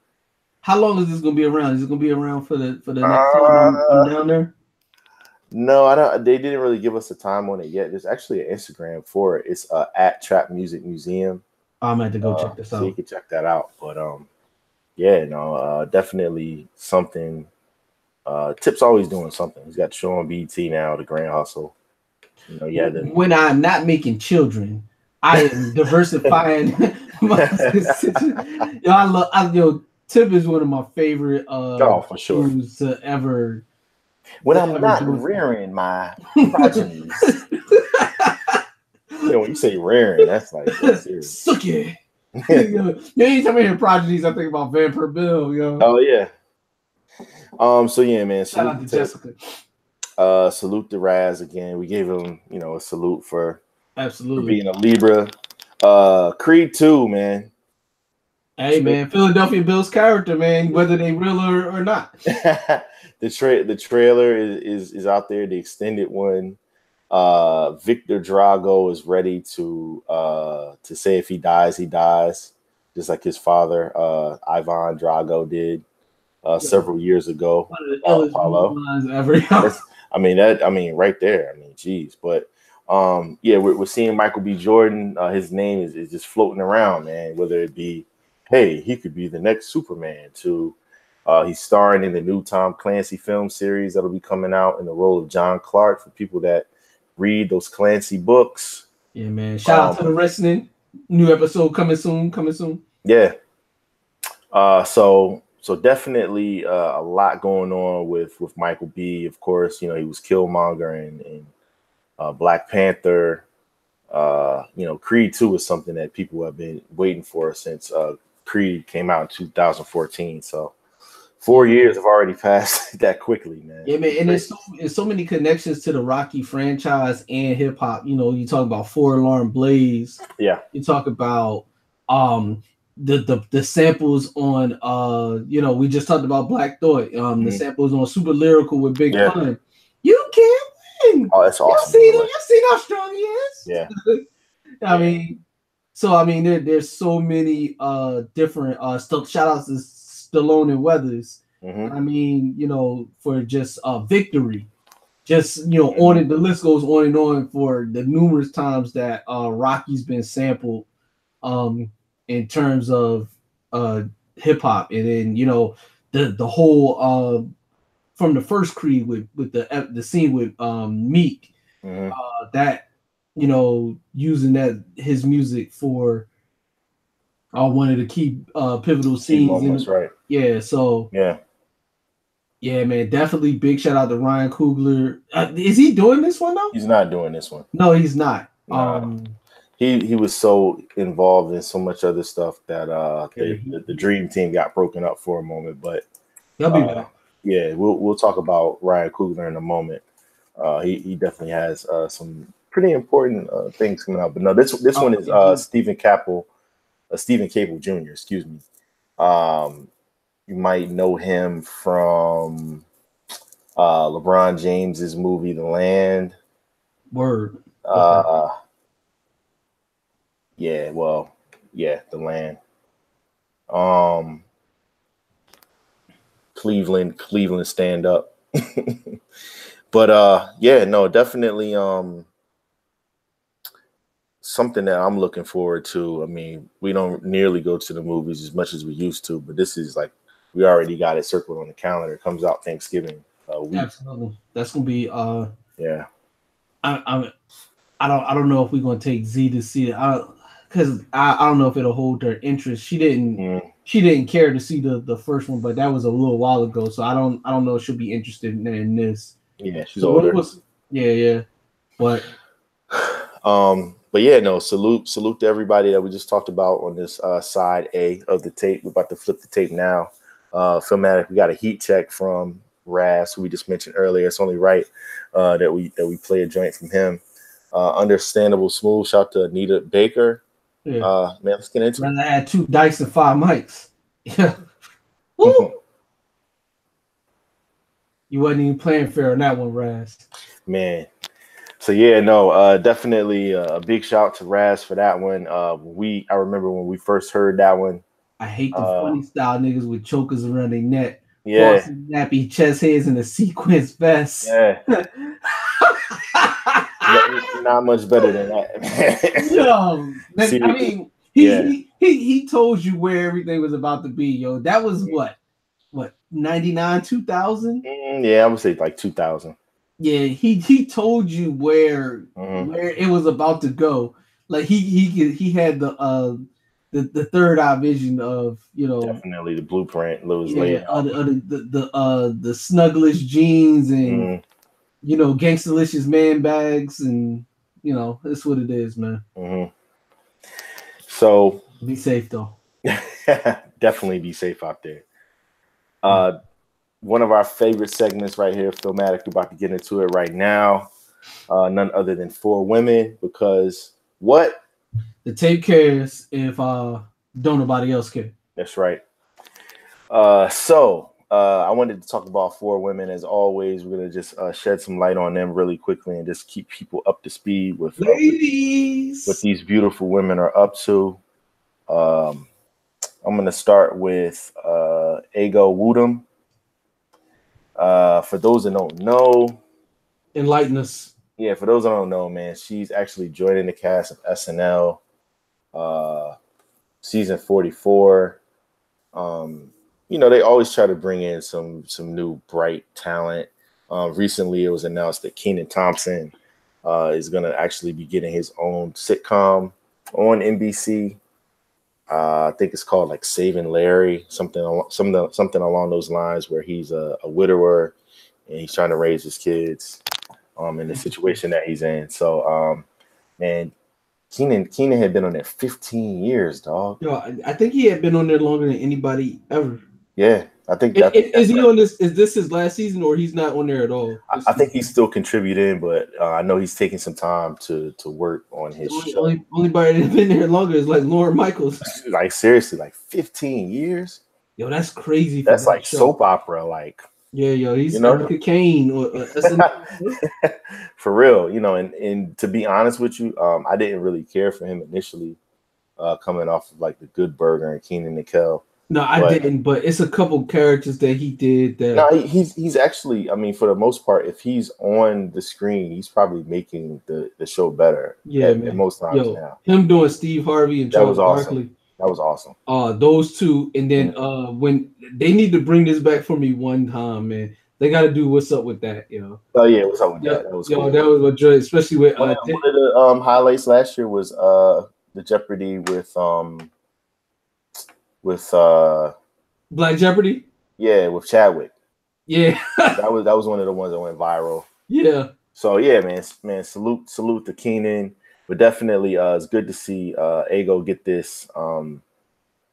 How long is this gonna be around? Is it gonna be around for the next time I'm down there? No, I don't. They didn't really give us a time on it yet. There's actually an Instagram for it. It's at Trap Music Museum. I'm gonna have to go check this out. So you can check that out. But yeah, no, definitely something. Tip's always doing something. He's got the show on BT now, The Grand Hustle. You know, yeah. When I'm not making children, I am diversifying. Yo, Tip is one of my favorite for sure to ever. When I'm not rearing my progenies. You know, when you say rearing, that's like serious. Suki. Anytime I hear progenies, I think about Vampire Bill, yo. Oh yeah. So yeah, man. Shout out to Jessica. Salute to Raz again. We gave him, you know, a salute for absolutely being a Libra. Creed 2, man. Hey man, Philadelphia Bill's character, man, whether they real or not. The trailer is out there, the extended one. Victor Drago is ready to say if he dies, he dies, just like his father, Ivan Drago did several years ago. One of the lines ever. I mean, right there. I mean, geez, but yeah, we're seeing Michael B. Jordan. His name is just floating around, man. Whether it be, hey, he could be the next Superman, to he's starring in the new Tom Clancy film series that'll be coming out in the role of John Clark, for people that read those Clancy books. Yeah, man. Shout out to the wrestling. New episode coming soon. Yeah. So definitely a lot going on with Michael B. Of course, you know, he was Killmonger in Black Panther. You know, Creed 2 is something that people have been waiting for since Creed came out in 2014. So 4 years have already passed that quickly, man. Yeah, man. And there's so many connections to the Rocky franchise and hip hop. You know, you talk about 4-Alarm Blaze. Yeah. You talk about the samples on you know, we just talked about Black Thought. The samples on Super Lyrical with Big Pun. You can't win. Oh, that's awesome. You seen how strong he is? Yeah. I mean, so I mean, there's so many different stuff. Shout outs to Stallone and Weathers. I mean, you know, for just victory. Just, you know, on it, the list goes on and on for the numerous times that Rocky's been sampled in terms of hip hop. And then, you know, the whole from the first Creed with the scene with Meek, that, you know, using that his music for one of the key pivotal scenes moments, right? Yeah, so yeah, man, definitely big shout out to Ryan Coogler. Is he doing this one though? He's not doing this one. No, he's not. He was so involved in so much other stuff that the dream team got broken up for a moment. But he'll be back. Yeah, we'll talk about Ryan Coogler in a moment. He definitely has some pretty important things coming out. But no, this one is Stephen Cable Jr. Excuse me. You might know him from LeBron James's movie The Land. Word. Yeah, well, yeah, The Land. Cleveland stand up. But yeah, no, definitely something that I'm looking forward to. I mean, we don't nearly go to the movies as much as we used to, but this is like we already got it circled on the calendar. It comes out Thanksgiving week. Absolutely, that's gonna be yeah. I don't know if we're gonna take Z to see it. Because I don't know if it'll hold her interest. She didn't care to see the first one, but that was a little while ago. So I don't know if she'll be interested in this. Yeah, she's older. Yeah. But yeah, no, salute to everybody that we just talked about on this side A of the tape. We're about to flip the tape now. Filmatic, we got a heat check from Ras, who we just mentioned earlier. It's only right that we play a joint from him. Understandable Smooth, shout out to Anita Baker. Yeah. Man, let's get into it. I had 2 dice and 5 mics. Yeah. Woo! You wasn't even playing fair on that one, Ras. Man. So yeah, no, definitely a big shout out to Ras for that one. I remember when we first heard that one. I hate the funny style niggas with chokers around their neck. Yeah. Nappy chest hairs and a sequence vest. Yeah. Not much better than that. Yo, I mean, he told you where everything was about to be, yo. That was what 99, 2000? Yeah, I would say like 2000. Yeah, he told you where it was about to go. Like he had the third eye vision of, you know, definitely the blueprint. The snugglest jeans and you know, Gangstalicious man bags, and you know, that's what it is, man. So be safe though. Definitely be safe out there. One of our favorite segments right here, Filmatic. We're about to get into it right now. None other than 4 women, because what? The tape cares if don't nobody else care. That's right. So I wanted to talk about 4 women. As always, we're gonna just shed some light on them really quickly and just keep people up to speed with ladies, what these beautiful women are up to. I'm gonna start with Ego Woodham. For those that don't know, enlighten us. Yeah, for those that don't know, man, she's actually joining the cast of SNL, season 44. You know, they always try to bring in some new bright talent. Recently, it was announced that Kenan Thompson is going to actually be getting his own sitcom on NBC. I think it's called like Saving Larry, something along those lines, where he's a widower and he's trying to raise his kids in the situation that he's in. So, man, Kenan had been on there 15 years, dog. Yo, I think he had been on there longer than anybody ever. Yeah, I think. Is he on this? Is this his last season, or he's not on there at all? I think he's still contributing, but I know he's taking some time to work on his show. Only body that's been there longer is like Lauren Michaels. Like seriously, like 15 years. Yo, that's crazy. That's like show. Soap opera, like. Yeah, yo, he's Erica Kane or for real, you know. And to be honest with you, I didn't really care for him initially, coming off of like The Good Burger and Kenan and Kel. No, I didn't, but it's a couple characters that he did that. No, he's actually, I mean, for the most part, if he's on the screen, he's probably making the show better. Yeah, man. Most times now. Him doing Steve Harvey and Charles Barkley. That was awesome. Those two, and then when they need to bring this back for me one time, man, they got to do What's Up With That, you know. Oh yeah, What's Up With That? That was cool. That was what Dre, especially with one of the highlights last year was the Jeopardy with Black Jeopardy. Yeah, with Chadwick. Yeah, that was one of the ones that went viral. Yeah. So yeah, man, salute to Kenan. But definitely, it's good to see Ego get this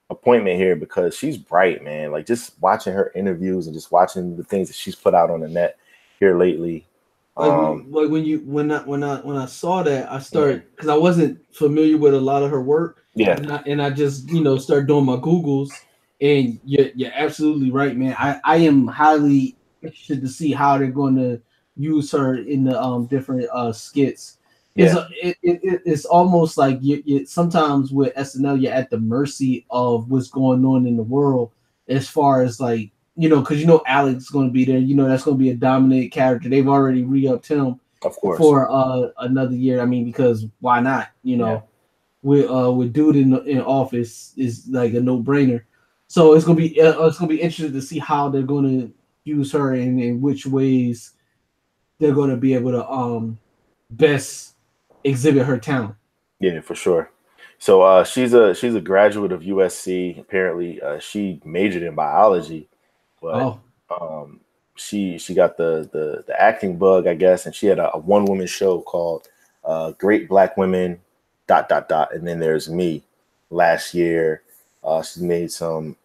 appointment here, because she's bright, man. Like just watching her interviews and just watching the things that she's put out on the net here lately. Like when I saw that, I started, because I wasn't familiar with a lot of her work. Yeah, and I just started doing my Googles, and you're absolutely right, man. I am highly interested to see how they're going to use her in the different skits. Yeah. It's almost like you sometimes with SNL, you're at the mercy of what's going on in the world as far as like you know, because you know Alex's going to be there. You know that's going to be a dominant character. They've already re-upped him, of course, for another year. I mean, because why not? You know, with dude in office is like a no-brainer. So it's gonna be interesting to see how they're going to use her and in which ways they're going to be able to best exhibit her talent. Yeah, for sure. So she's a graduate of USC. Apparently, she majored in biology, but she got the acting bug, I guess, and she had a one-woman show called Great Black Women ... And then there's me. Last year, she's made some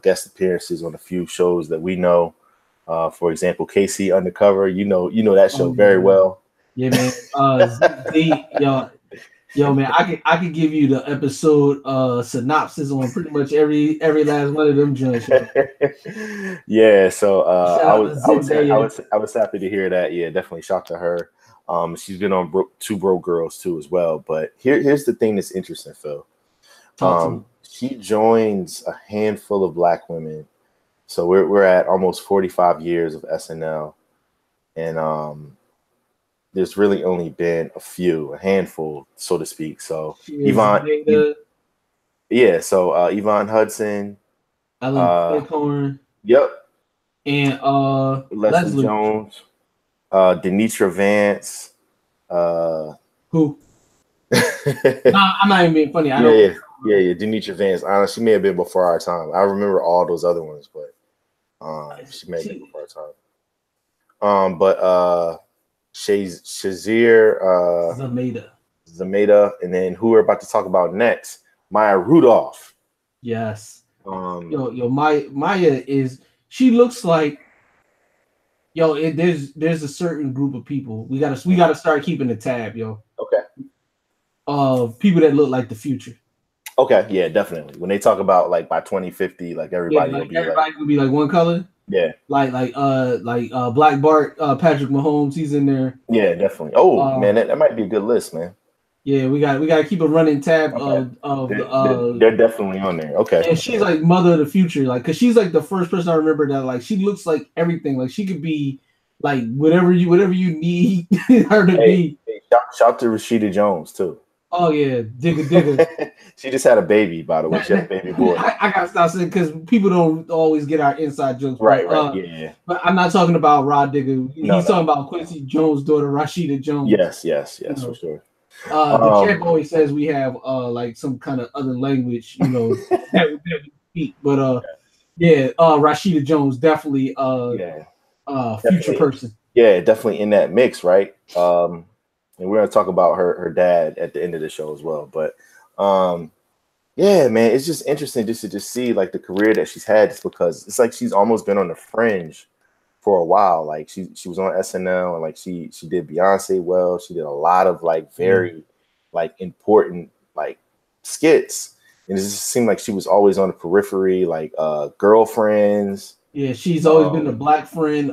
guest appearances on a few shows that we know. For example, KC Undercover. You know that show very well. Yeah, man. Yo, man, I could give you the episode synopsis on pretty much every last one of them joints. Yeah, so I was happy to hear that. Yeah, definitely shout to her. She's been on Two Broke Girls too as well. But here's the thing that's interesting, Phil. She joins a handful of Black women. So we're at almost 45 years of SNL, and there's really only been a handful, so to speak. So Yvonne Hudson, Ellen Bighorn, yep, and Leslie Jones, Denitra Vance, who? I'm not even being funny. Yeah, Denitra Vance. Honestly, she may have been before our time. I remember all those other ones, but she may have been before our time. But Shazir Zameda, and then who we're about to talk about next, Maya Rudolph. Yes. Maya she looks like there's a certain group of people we gotta start keeping a tab, yo. Okay. Of people that look like the future. Okay, yeah, definitely. When they talk about like by 2050, like everybody will be like one color. Yeah. Like Black Bart, Patrick Mahomes, he's in there. Yeah, definitely. Oh man, that might be a good list, man. Yeah, we got to keep a running tab they're definitely on there. Okay. And she's like mother of the future, like because she's like the first person I remember that like she looks like everything. Like she could be like whatever you need her to be. Hey, shout to Rashida Jones too. Oh yeah, digga. She just had a baby, by the way. She had a baby boy. I gotta stop saying because people don't always get our inside jokes. Right. Yeah. But I'm not talking about Rod Digger. He's talking about Quincy Jones' daughter, Rashida Jones. Yes, for sure. The champ always says we have like some kind of other language, that we speak. But Rashida Jones definitely future person. Yeah, definitely in that mix, right? And we're gonna talk about her dad at the end of the show as well. But yeah, man, it's just interesting just to see like the career that she's had, just because it's like she's almost been on the fringe for a while. Like she was on SNL and like she did Beyonce well. She did a lot of like very like important like skits, and it just seemed like she was always on the periphery, like Girlfriends. Yeah, she's always been the Black friend.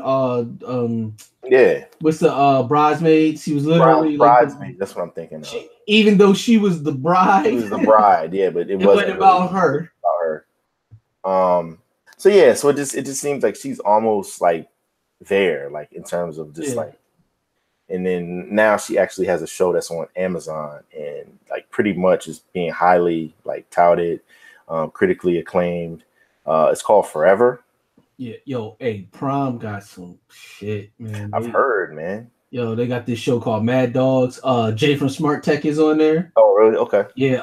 What's the Bridesmaids? She was literally Bridesmaids. That's what I'm thinking of. Even though she was the bride. She was the bride, yeah, but it wasn't about her. So yeah, so it just seems like she's almost like there, like in terms of just like, and then now she actually has a show that's on Amazon and like pretty much is being highly like touted, critically acclaimed. It's called Forever. Yeah, yo, hey, Prime got some shit, man. I've heard, man. Yo, they got this show called Mad Dogs. Jay from Smart Tech is on there. Oh, really? Okay. Yeah.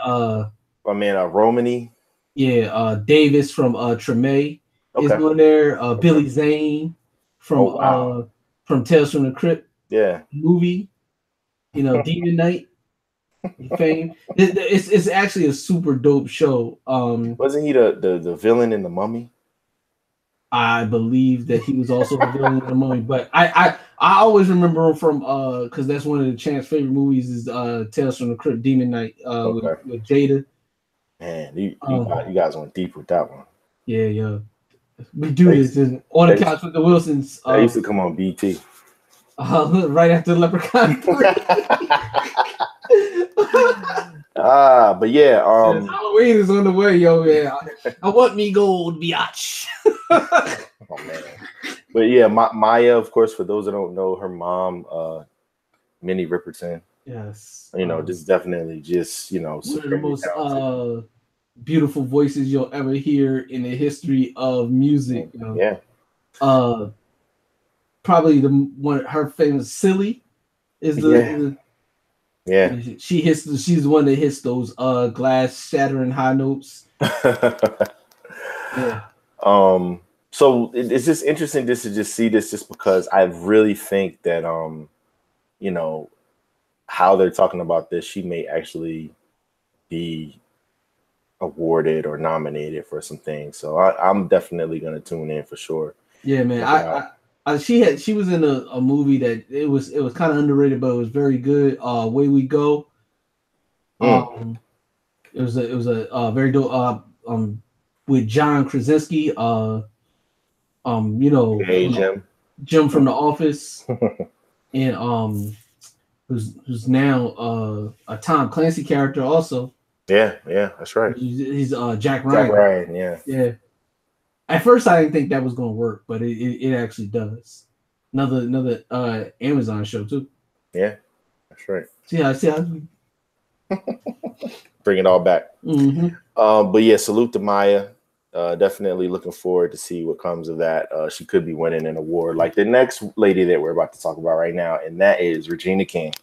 My man, Romany. Yeah. Davis from Treme is on there. Billy Zane from Tales from the Crypt. Yeah. Movie. Demon Knight. Fame. It's actually a super dope show. Wasn't he the villain in The Mummy? I believe that he was also the villain in The Mummy, but I always remember him from because that's one of the Champ's favorite movies is Tales from the Crypt, Demon Knight with Jada. Man, you guys went deep with that one. Yeah. We do this on the couch with the Wilsons. I used to come on BT. Right after Leprechaun 3. But yeah, Halloween is on the way, yo. Yeah, I want me gold, biatch. Oh man. But yeah, Maya, of course, for those that don't know, her mom, Minnie Riperton. Yes. You know, just definitely just, you know, one of the most beautiful voices you'll ever hear in the history of music. You know? Yeah. Probably her famous Silly is she's the one that hits those glass shattering high notes. Yeah. So it's just interesting just to just see this, just because I really think that you know, how they're talking about this, she may actually be awarded or nominated for some things. So I'm definitely gonna tune in for sure. Yeah, man. She was in a movie that it was kind of underrated, but it was very good. Away We Go. It was a very dope. With John Krasinski. You know, Jim from The Office, and who's now a Tom Clancy character also. Yeah, that's right. He's Jack Ryan. Jack Ryan, yeah. At first, I didn't think that was going to work, but it actually does. Another Amazon show too. Yeah, that's right. See how bring it all back. Mm-hmm. But yeah, salute to Maya. Definitely looking forward to see what comes of that. She could be winning an award like the next lady that we're about to talk about right now, and that is Regina King.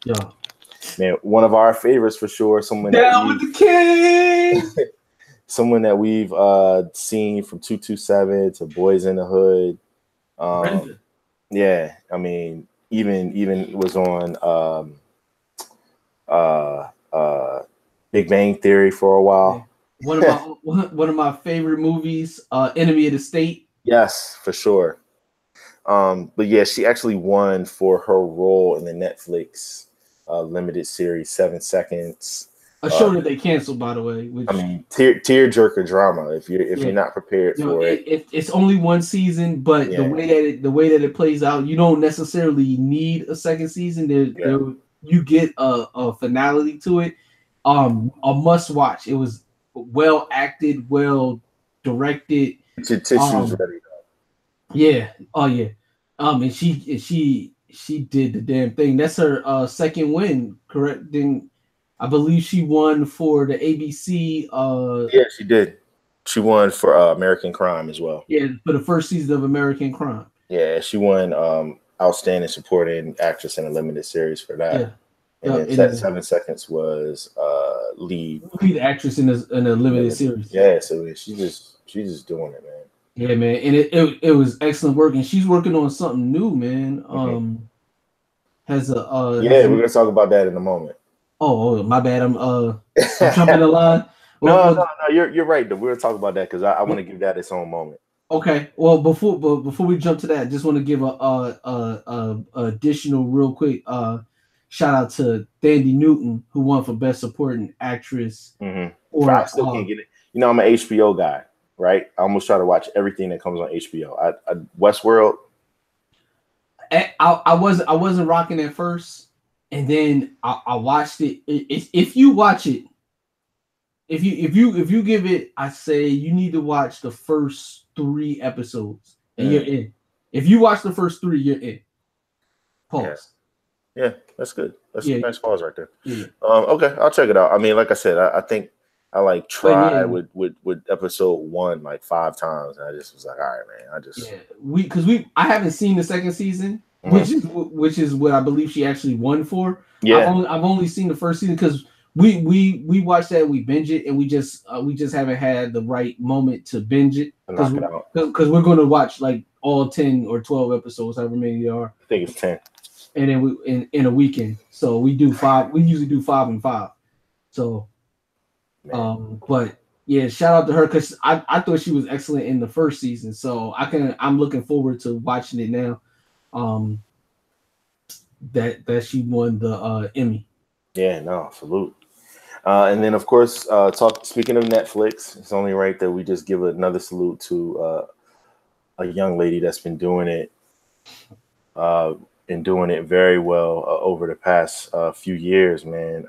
Yeah, man, one of our favorites for sure. Someone down with the King. Someone that we've seen from 227 to Boys in the Hood. Yeah, I mean, even was on Big Bang Theory for a while. One of my favorite movies, Enemy of the State. Yes, for sure. But yeah, she actually won for her role in the Netflix limited series 7 Seconds. A show that they canceled, by the way. Which, I mean, tearjerker drama. If you're not prepared for it's only one season, but the way that it plays out, you don't necessarily need a second season. You get a finality to it. A must watch. It was well acted, well directed. Tissue's ready. Yeah. Oh yeah. And she did the damn thing. That's her second win, correct? Then I believe she won for the ABC. Yeah, she did. She won for American Crime as well. Yeah, for the first season of American Crime. Yeah, she won Outstanding Supporting Actress in a Limited Series for that. Yeah. And then 7 Seconds was lead actress in a limited series. Yeah, so she's just doing it, man. Yeah, man, and it was excellent work, and she's working on something new, man. We're gonna talk about that in a moment. Oh, my bad. I'm jumping the line. No, you're right. We're gonna talk about that because I want to give that its own moment. Okay. Well, before we jump to that, I just want to give a additional real quick shout out to Thandie Newton, who won for Best Supporting Actress. Or I still can't get it. You know, I'm an HBO guy, right? I almost try to watch everything that comes on HBO. Westworld. I wasn't rocking at first, and then I watched it. If you watch it, if you give it, I say you need to watch the first 3 episodes, and you're in. If you watch the first 3, you're in. Pause. Yeah, that's good. That's a nice pause right there. Yeah. Okay, I'll check it out. I mean, like I said, I think I like tried with episode 1 like 5 times, and I just was like, all right, man, I haven't seen the second season, which is what I believe she actually won for. Yeah, I've only seen the first season because we watched that, we binge it, and we just haven't had the right moment to binge it because we're going to watch like all 10 or 12 episodes, however many there are. I think it's 10. And then we in a weekend, so we do 5. We usually do 5 and 5. So, but yeah, shout out to her because I thought she was excellent in the first season. So I'm looking forward to watching it now. That she won the Emmy. Yeah, no, salute. And then of course, speaking of Netflix, it's only right that we just give another salute to a young lady that's been doing it. And doing it very well over the past few years, man.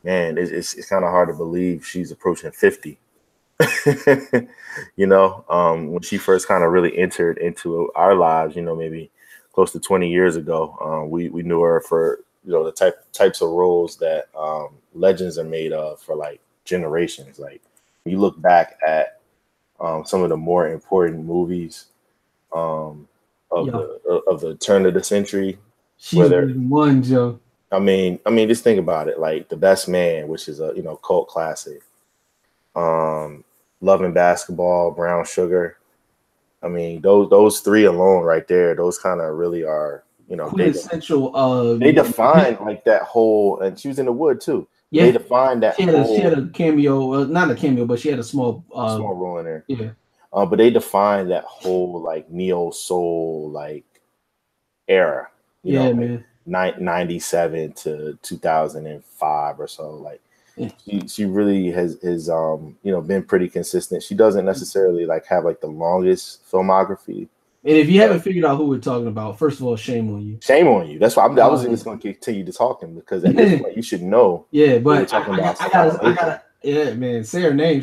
Man, it's kind of hard to believe she's approaching 50. You know, when she first kind of really entered into our lives, you know, maybe close to 20 years ago, we knew her for, you know, the types of roles that legends are made of for like generations. Like you look back at some of the more important movies of the turn of the century. She's one, Joe. I mean, just think about it. Like The Best Man, which is a, you know, cult classic. Love and Basketball, Brown Sugar. I mean, those three alone right there, those kind of really are, you know, quintessential. They define like that whole, and she was in The Wood too. Yeah, they defined that. She had a cameo, not a cameo, but she had a small role in there. Yeah. But they defined that whole like neo soul like era. You know, man. 97 to 2005 or so. Like she really has you know, been pretty consistent. She doesn't necessarily like have like the longest filmography. And if you haven't figured out who we're talking about, first of all, shame on you. Shame on you. That's why I was just going to continue to talking, because at this point you should know. Yeah, but I gotta, yeah, man, say her name.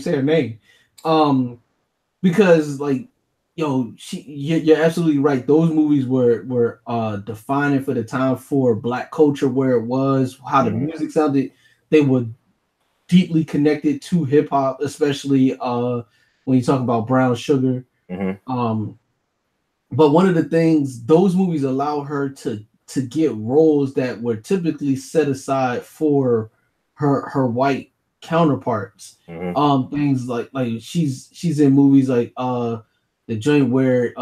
Because like, yo, you're absolutely right. Those movies were defining for the time for Black culture, where it was, how the music sounded. They were deeply connected to hip hop, especially when you talk about Brown Sugar. But one of the things, those movies allow her to get roles that were typically set aside for her white counterparts. Things like she's in movies like the joint where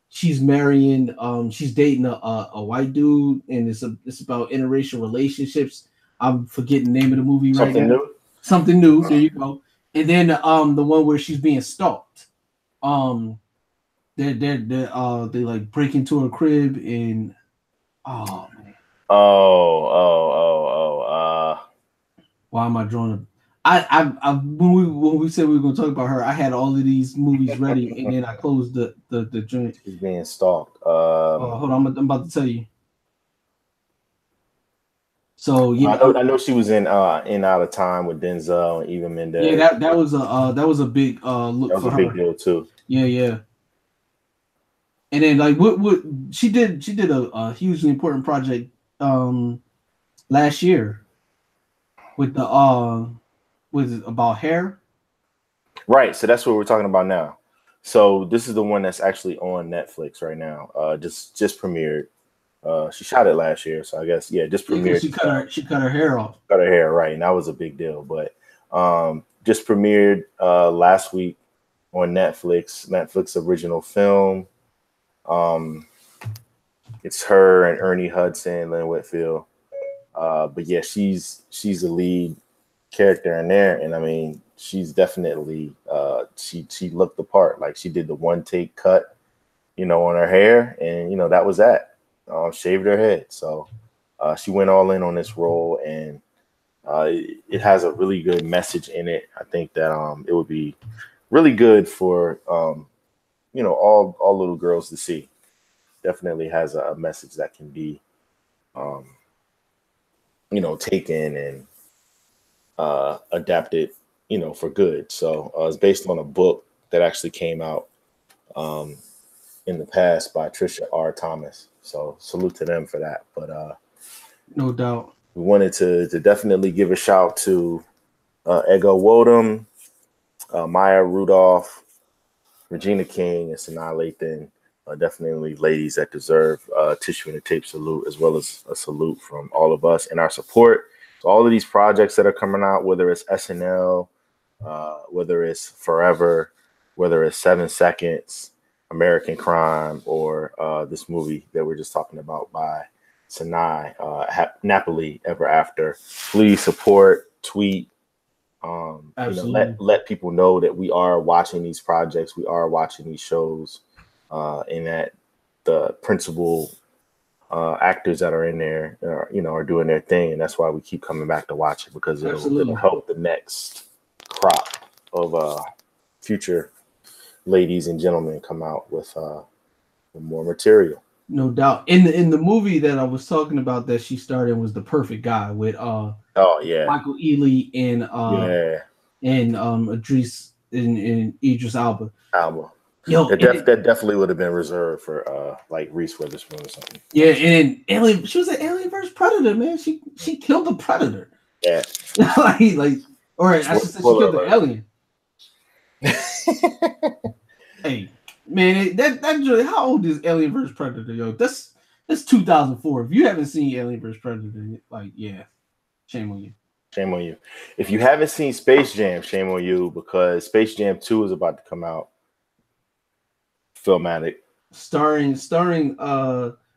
she's marrying, she's dating a white dude, and it's about interracial relationships. I'm forgetting the name of the movie right now. Something new. There you go. And then the one where she's being stalked. They like break into her crib and oh man. Why am I drawing a? I when we said we were gonna talk about her, I had all of these movies ready, and then I closed the joint. She's being stalked. Hold on, I'm about to tell you. So yeah, I know she was in Out of Time with Denzel and Eva Mendes. Yeah, that was a big look. That was a big deal too. Yeah. And then like what she did a hugely important project last year with the about hair. Right, so that's what we're talking about now. So this is the one that's actually on Netflix right now. Just premiered. She shot it last year, so I guess just premiered. She cut her hair off. Cut her hair, right, and that was a big deal. But just premiered last week on Netflix original film. It's her and Ernie Hudson, Lynn Whitfield. But yeah, she's the lead character in there, and I mean, she's definitely she looked the part. Like she did the one take cut, you know, on her hair, and you know that was that. Shaved her head, so she went all in on this role, and it has a really good message in it. I think that it would be really good for you know, all little girls to see. Definitely has a message that can be you know, taken and adapted, you know, for good. So it's based on a book that actually came out in the past by Trisha R. Thomas. So salute to them for that. But no doubt, we wanted to definitely give a shout to Ego Wodum, Maya Rudolph, Regina King, and Sanaa Lathan. Definitely ladies that deserve tissue and a tape salute, as well as a salute from all of us and our support. So all of these projects that are coming out, whether it's SNL, whether it's Forever, whether it's 7 Seconds, American Crime, or this movie that we're just talking about by Sanaa, Napoli Ever After. Please support, tweet, you know, let people know that we are watching these projects, we are watching these shows, and that the principal actors that are in there, you know, are doing their thing, and that's why we keep coming back to watch it, because it'll help the next crop of future ladies and gentlemen come out with more material. No doubt. In the movie that I was talking about that she starred in was The Perfect Guy with Michael Ealy and and Idris Elba. Yo, that definitely would have been reserved for like Reese Witherspoon or something. Yeah, and Alien, she was an Alien vs Predator, man. She killed the Predator. Yeah. Or I should say she killed the alien. Hey, man, that how old is Alien vs Predator, yo? That's 2004. If you haven't seen Alien vs Predator, like, yeah, shame on you. Shame on you. If you haven't seen Space Jam, shame on you, because Space Jam 2 is about to come out. Filmatic. Starring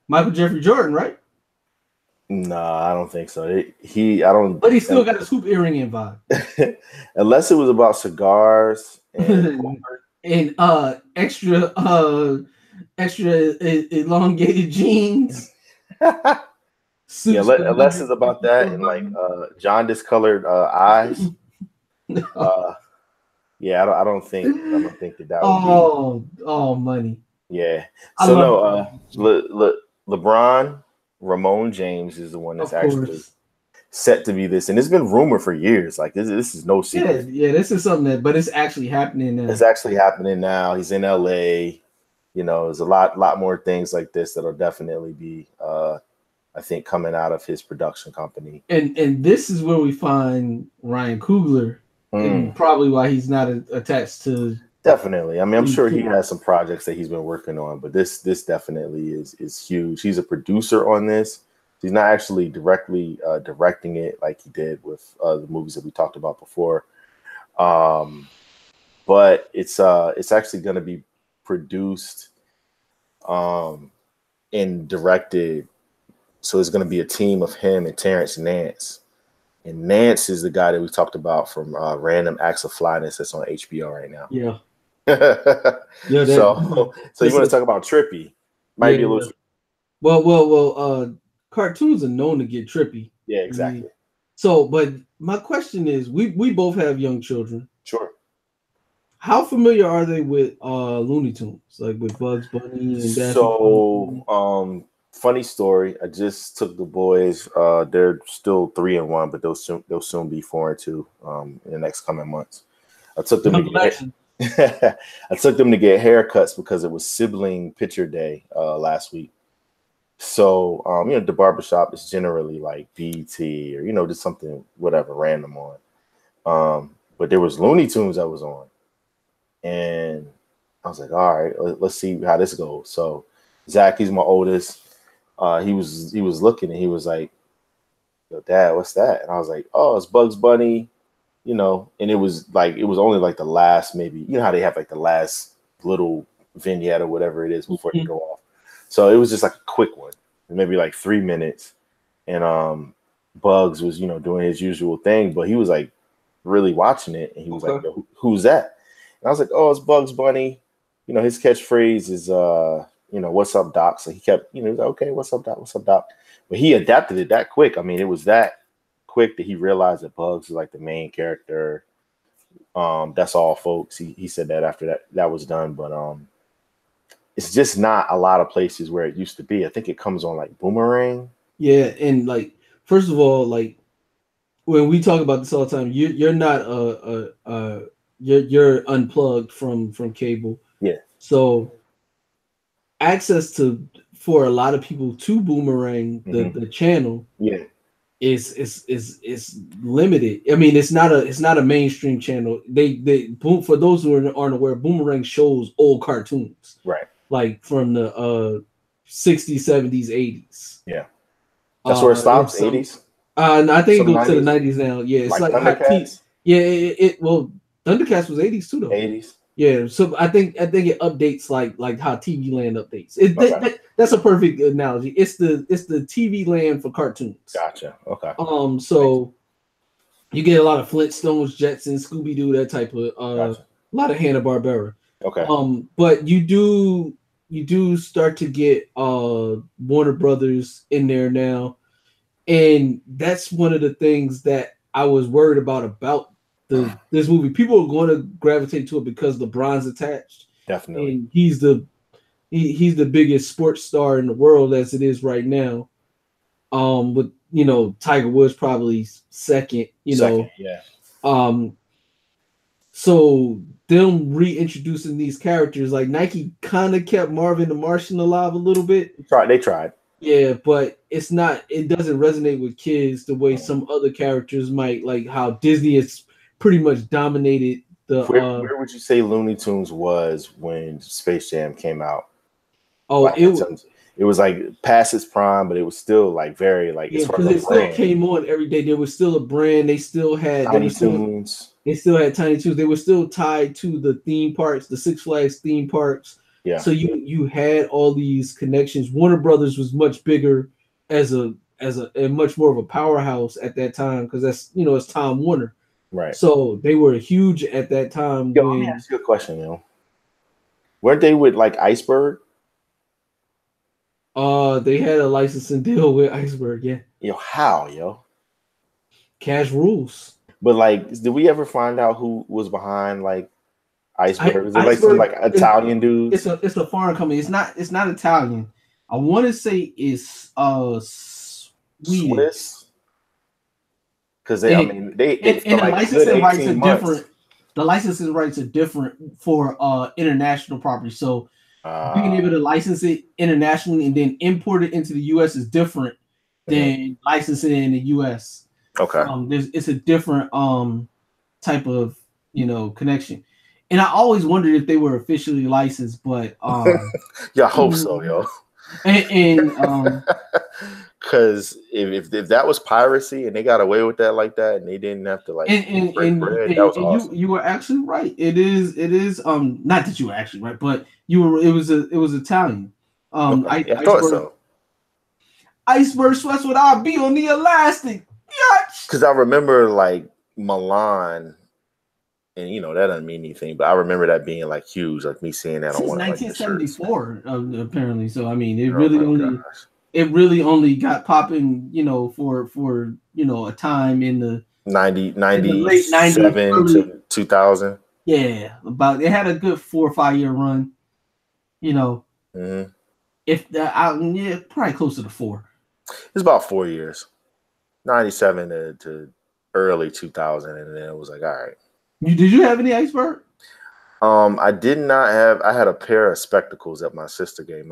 Michael Jeffrey Jordan, right? Nah, I don't think so. I don't. But he still got his hoop earring in vibe. Unless it was about cigars and extra elongated jeans. Yeah, unless it's about that and like jaundice colored eyes. Yeah, I don't think that would be. Oh, money. Yeah. So LeBron Ramon James is the one that's actually set to be this, and it's been rumored for years. Like this is no secret. Yeah, this is something but it's actually happening now. It's actually happening now. He's in LA. You know, there's a lot more things like this that'll definitely be I think coming out of his production company. And this is where we find Ryan Coogler, and probably why he's not attached to. Definitely. I mean, I'm sure he has some projects that he's been working on, but this definitely is huge. He's a producer on this. He's not actually directly directing it like he did with the movies that we talked about before. But it's actually going to be produced and directed. So it's going to be a team of him and Terrence Nance. And Nance is the guy that we talked about from Random Acts of Flyness that's on HBO right now. Yeah. So you want to talk about trippy? Might be a little. Well. Cartoons are known to get trippy. Yeah, exactly. So, but my question is, we both have young children. Sure. How familiar are they with Looney Tunes, like with Bugs Bunny and Daffy? So, funny story. I just took the boys. They're still 3 and 1, but they'll soon be 4 and 2 in the next coming months. I took them I took them to get haircuts because it was sibling picture day last week. So the barbershop is generally like BT or just something whatever random on. But there was Looney Tunes that was on, and I was like, all right, let's see how this goes. So Zach, he's my oldest. He was looking and he was like, "Yo, Dad, what's that?" And I was like, "Oh, it's Bugs Bunny." And it was only like the last, maybe, how they have like the last little vignette or whatever it is before they go off. So it was just like a quick one, maybe like 3 minutes. And Bugs was, doing his usual thing, but he was like really watching it. And he was like, Yo, who's that? And I was like, oh, it's Bugs Bunny. His catchphrase is, what's up, Doc? So he kept, he was like, okay, what's up, Doc? What's up, Doc? But he adapted it that quick. I mean, it was that quick that he realized that Bugs is like the main character. That's all, folks. He said that after that was done, but it's just not a lot of places where it used to be. I think it comes on like Boomerang. Yeah, and like first of all, like when we talk about this all the time, you're not you're unplugged from cable. Yeah. So access for a lot of people to Boomerang, the channel. Yeah. is limited. I mean, it's not a mainstream channel. They for those who aren't aware, Boomerang shows old cartoons, right? Like from the 60s, 70s, 80s. Yeah, that's where it stops. 80s. I think it goes to the 90s now. Yeah, it's like Thundercats. Well, Thundercats was 80s too, though. 80s. Yeah, so I think it updates like how TV Land updates. That's a perfect analogy. It's the TV Land for cartoons. Gotcha. Okay. So you get a lot of Flintstones, Jetsons, Scooby Doo, that type of gotcha. A lot of Hanna-Barbera. Okay. But you do start to get Warner Brothers in there now, and that's one of the things that I was worried about this movie. People are going to gravitate to it because LeBron's attached. Definitely. And he's the biggest sports star in the world as it is right now. With Tiger Woods probably second, Yeah. So them reintroducing these characters, like Nike kind of kept Marvin the Martian alive a little bit. They tried. Yeah, but it's not. It doesn't resonate with kids the way some other characters might. Like how Disney has pretty much dominated the. Where would you say Looney Tunes was when Space Jam came out? Oh, it was like past its prime, but it was still like very like. Yeah, because it still came on every day. There was still a brand. They still had Tiny Toons. They still had Tiny Toons. They were still tied to the theme parks, the Six Flags theme parks. Yeah. So you had all these connections. Warner Brothers was much bigger as a much more of a powerhouse at that time because that's it's Time Warner. Right. So they were huge at that time. Let me ask you a question, Weren't they with like Iceberg? They had a licensing deal with Iceberg, yeah. How, Cash rules. But like, did we ever find out who was behind like Iceberg? Is it like some like Italian dudes? It's a foreign company. It's not Italian. I want to say it's Swiss. Because the licensing rights are different. The licensing rights are different for international property. So being able to license it internationally and then import it into the US is different than licensing it in the US. Okay. It's a different type of connection. And I always wondered if they were officially licensed, but yeah, I hope so, yo. And because if that was piracy and they got away with that like that and they didn't have to like that was awesome. You were actually right. It is not that you were actually right, but it was Italian. I thought so. Iceberg sweats would I be on the elastic? Because I remember like Milan, and that doesn't mean anything, but I remember that being like huge, like me seeing that on one of 1974, apparently. So I mean, it really only got popping, for a time in the 97 late 90s, to 2000. Yeah, it had a good 4 or 5 year run. If probably closer to 4. It's about 4 years. 97 to early 2000, and then it was like, all right. Did you have any Iceberg? I did not have. I had a pair of spectacles that my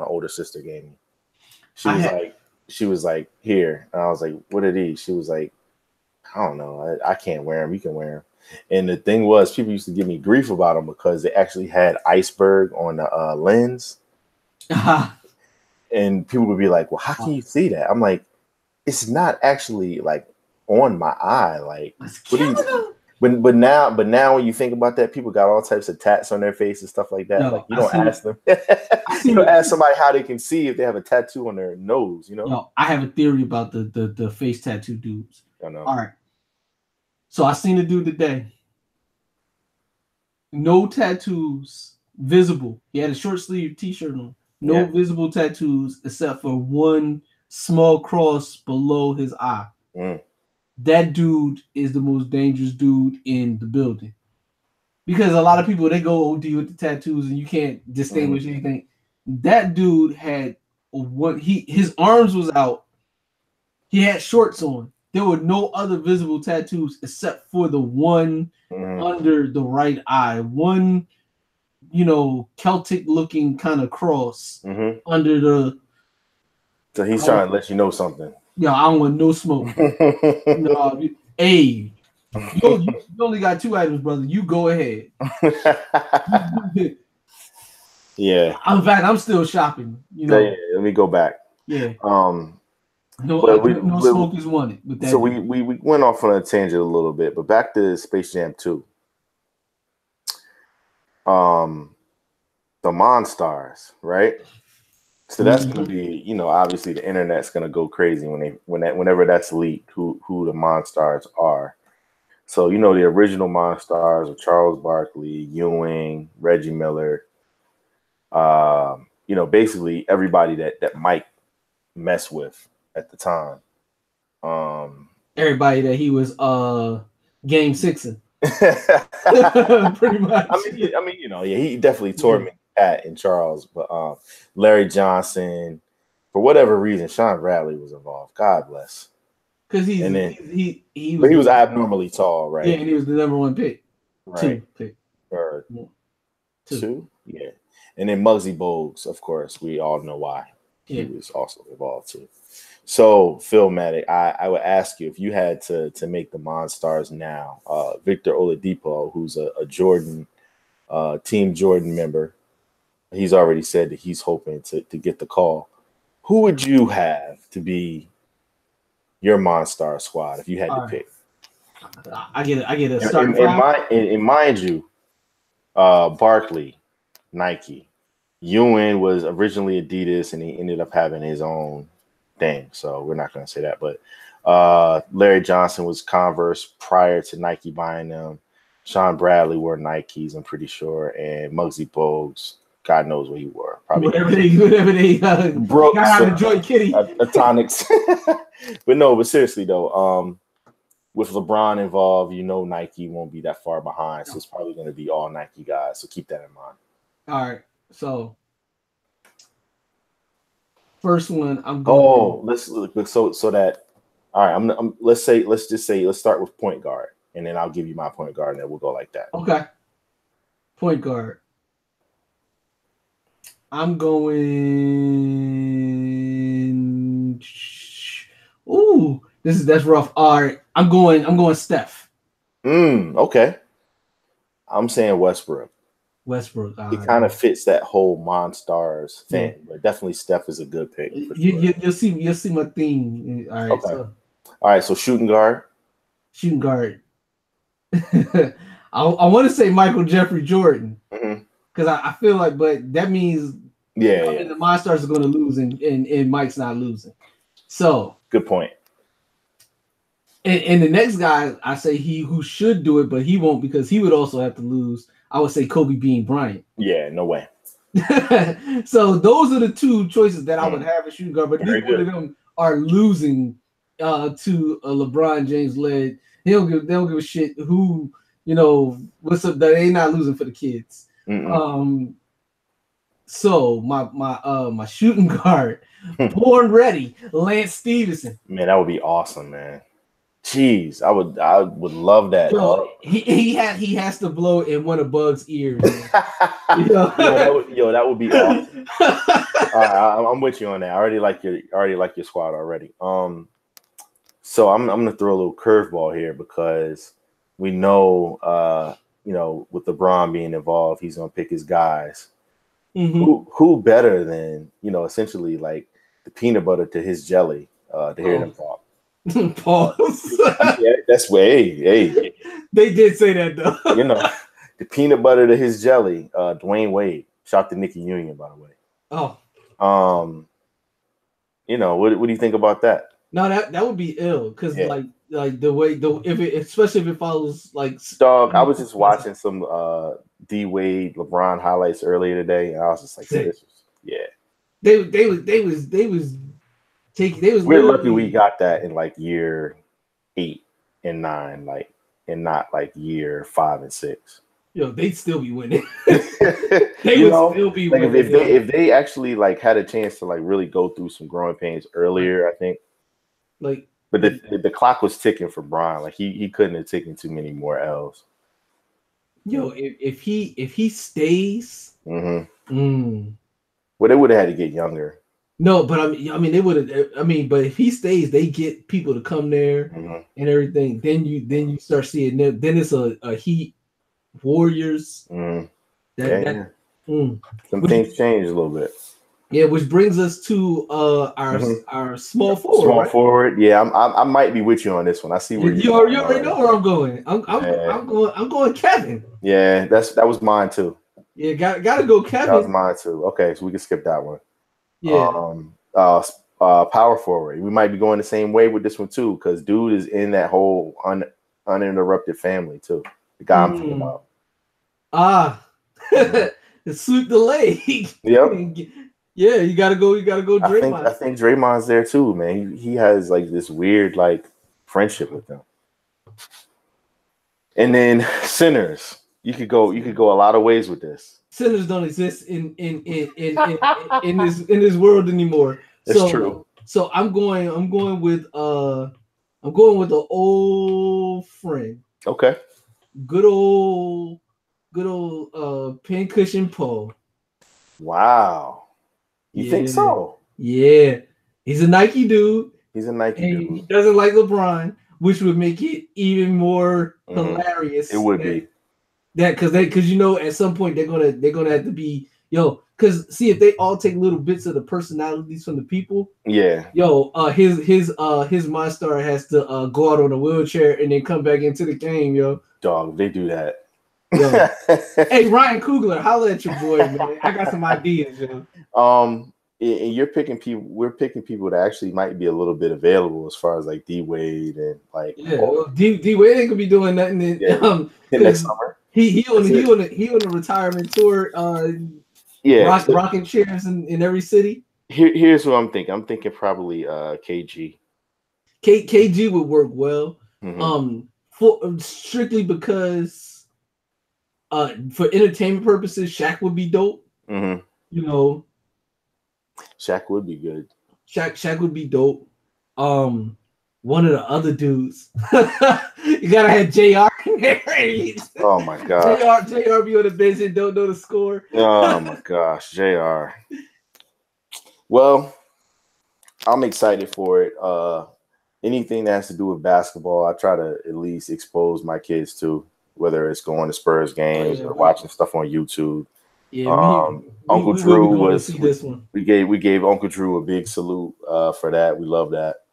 older sister gave me. She was like, here, and I was like, what are these? She was like, I don't know. I can't wear them. You can wear them. And the thing was, people used to give me grief about them because they actually had Iceberg on the lens. And people would be like, well, how can you see that? I'm like, it's not actually like on my eye. Like, what do you? But now when you think about that, people got all types of tats on their face and stuff like that. No, like you don't ask them. You don't ask somebody how they can see if they have a tattoo on their nose. No, I have a theory about the face tattoo dudes. I know. All right. So I seen a dude today. No tattoos visible. He had a short sleeve t-shirt on. No visible tattoos except for one small cross below his eye. That dude is the most dangerous dude in the building. Because a lot of people, they go OD with the tattoos and you can't distinguish anything. That dude had his arms was out. He had shorts on. There were no other visible tattoos except for the one under the right eye. One, Celtic looking kind of cross under the. So he's trying to let you know something. Yeah, I don't want no smoke. Hey, you only got 2 items, brother. You go ahead. Yeah. In fact, I'm still shopping. Yeah, let me go back. Yeah. No smoke is wanted. With that so we went off on a tangent a little bit, but back to Space Jam 2. The Monstars, right? So that's going to be, obviously the internet's going to go crazy whenever that's leaked, who the Monstars are. So, the original Monstars of Charles Barkley, Ewing, Reggie Miller, basically everybody that Mike messed with at the time. Everybody that he was game sixing. Pretty much. I mean, he definitely tormented Pat and Charles, but Larry Johnson, for whatever reason, Sean Bradley was involved. God bless. Because he was abnormally tall, right? Yeah, and he was the #1 pick. Right. Or two. Yeah. And then Muggsy Bogues, of course, we all know why. He was also involved too. So, Philmatic, I would ask you if you had to make the Monstars now, Victor Oladipo, who's a Jordan, Team Jordan member, he's already said that he's hoping to get the call. Who would you have to be your Monstar squad if you had to pick? I get a starting five. And mind you, Barkley, Nike. Ewan was originally Adidas, and he ended up having his own thing. So we're not going to say that. But Larry Johnson was Converse prior to Nike buying them. Sean Bradley wore Nikes, I'm pretty sure. And Muggsy Bogues, God knows what he wore. Probably whatever they Brooks, got out of Joy Kitty. Atonics. But seriously, though, with LeBron involved, Nike won't be that far behind. So it's probably going to be all Nike guys. So keep that in mind. All right. So first one, I'm going. Let's look so that. All right, let's start with point guard, and then I'll give you my point guard, and then we'll go like that. Okay. Point guard. I'm going. Ooh, that's rough. All right, I'm going Steph. Okay. I'm saying Westbrook. Westbrook. He kind of fits that whole Monstars thing, but definitely Steph is a good pick. You'll see my theme. All right. Okay. All right. So shooting guard. Shooting guard. I want to say Michael Jeffrey Jordan because I feel like, but that means the Monstars are going to lose and Mike's not losing. So good point. And the next guy, I say he who should do it, but he won't because he would also have to lose. I would say Kobe Bean Bryant. Yeah, no way. So those are the two choices that I would have as shooting guard, but neither one of them are losing to a LeBron James led. They don't give a shit who what's up. They not losing for the kids. So my shooting guard, born ready, Lance Stevenson. Man, that would be awesome, man. Jeez, I would love that. Yo, he has to blow in one of Bug's ears. That would be awesome. I'm with you on that. I already like your squad already. So I'm gonna throw a little curveball here because we know with LeBron being involved, he's gonna pick his guys. Who better than essentially like the peanut butter to his jelly to hear them talk. Pause. Yeah, that's way. Hey, they did say that though. The peanut butter to his jelly. Dwayne Wade. Shout out to Nicky Union, by the way. Oh. What do you think about that? No, that would be ill because like the way especially if it follows like. Dog, I was just watching some D Wade LeBron highlights earlier today, and I was just like, We're lucky we got that in like year 8 and 9, like, and not like year 5 and 6. They'd still be winning. They would still be winning. If they actually like had a chance to like really go through some growing pains earlier, I think. Like, but the clock was ticking for Brian. Like he couldn't have taken too many more L's. If he stays, well, they would have had to get younger. No, but I mean, they would have. I mean, but if he stays, they get people to come there and everything. Then you start seeing them. Then it's a Heat Warriors. Some things change a little bit. Yeah, which brings us to our small forward. Small forward, yeah. I might be with you on this one. I see where you already know where I'm going. I'm going Kevin. Yeah, that was mine too. Yeah, gotta go Kevin. That was mine too. Okay, so we can skip that one. Yeah. Power forward. We might be going the same way with this one too, because dude is in that whole uninterrupted family too. The guy I'm talking about. Sweep the leg. Yep. Yeah, you gotta go Draymond. I think Draymond's there too, man. He has like this weird like friendship with them. And then centers. You could go a lot of ways with this. Centers don't exist in this world anymore. That's true. So I'm going with an old friend. Okay. good old pincushion Poe. Wow. You think so? Yeah. He's a Nike dude. He's a Nike dude. He doesn't like LeBron, which would make it even more hilarious. It would be. Because you know at some point they're gonna have to be because see if they all take little bits of the personalities from the people. Yeah. His Monstar has to go out on a wheelchair and then come back into the game, yo. Dog, they do that. Hey, Ryan Coogler, holla at your boy, man. I got some ideas, yo. And you're picking people. We're picking people that actually might be a little bit available as far as like D Wade and like. Yeah, D Wade ain't gonna be doing nothing next summer. He on a retirement tour. Rocking chairs in every city. Here's what I'm thinking. I'm thinking probably KG. KG would work well. Strictly because for entertainment purposes, Shaq would be dope. You know, Shaq would be good. Shaq would be dope. One of the other dudes, you gotta have JR in there. Oh my god, JR be on the bench and don't know the score. Oh my gosh, JR. Well, I'm excited for it. Anything that has to do with basketball, I try to at least expose my kids to, whether it's going to Spurs games or watching stuff on YouTube. Yeah, Uncle Drew was. This one. We gave Uncle Drew a big salute for that. We love that.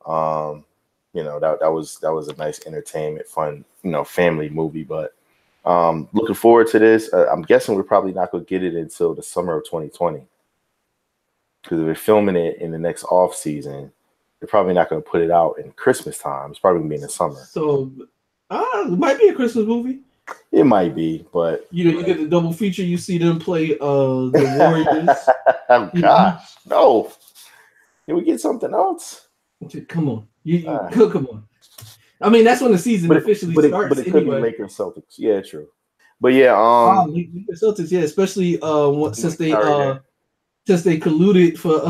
That was a nice entertainment, fun, family movie. But looking forward to this. I'm guessing we're probably not gonna get it until the summer of 2020, because if we're filming it in the next off season, they're probably not gonna put it out in Christmas time. It's probably gonna be in the summer. So it might be a Christmas movie. It might be, but you get the double feature. You see them play the Warriors. Oh, gosh, no! Can we get something else? Come on, come on. I mean, that's when the season officially starts. But it could be Lakers Celtics. Yeah, true. But yeah, Lakers Celtics. Yeah, especially since they colluded for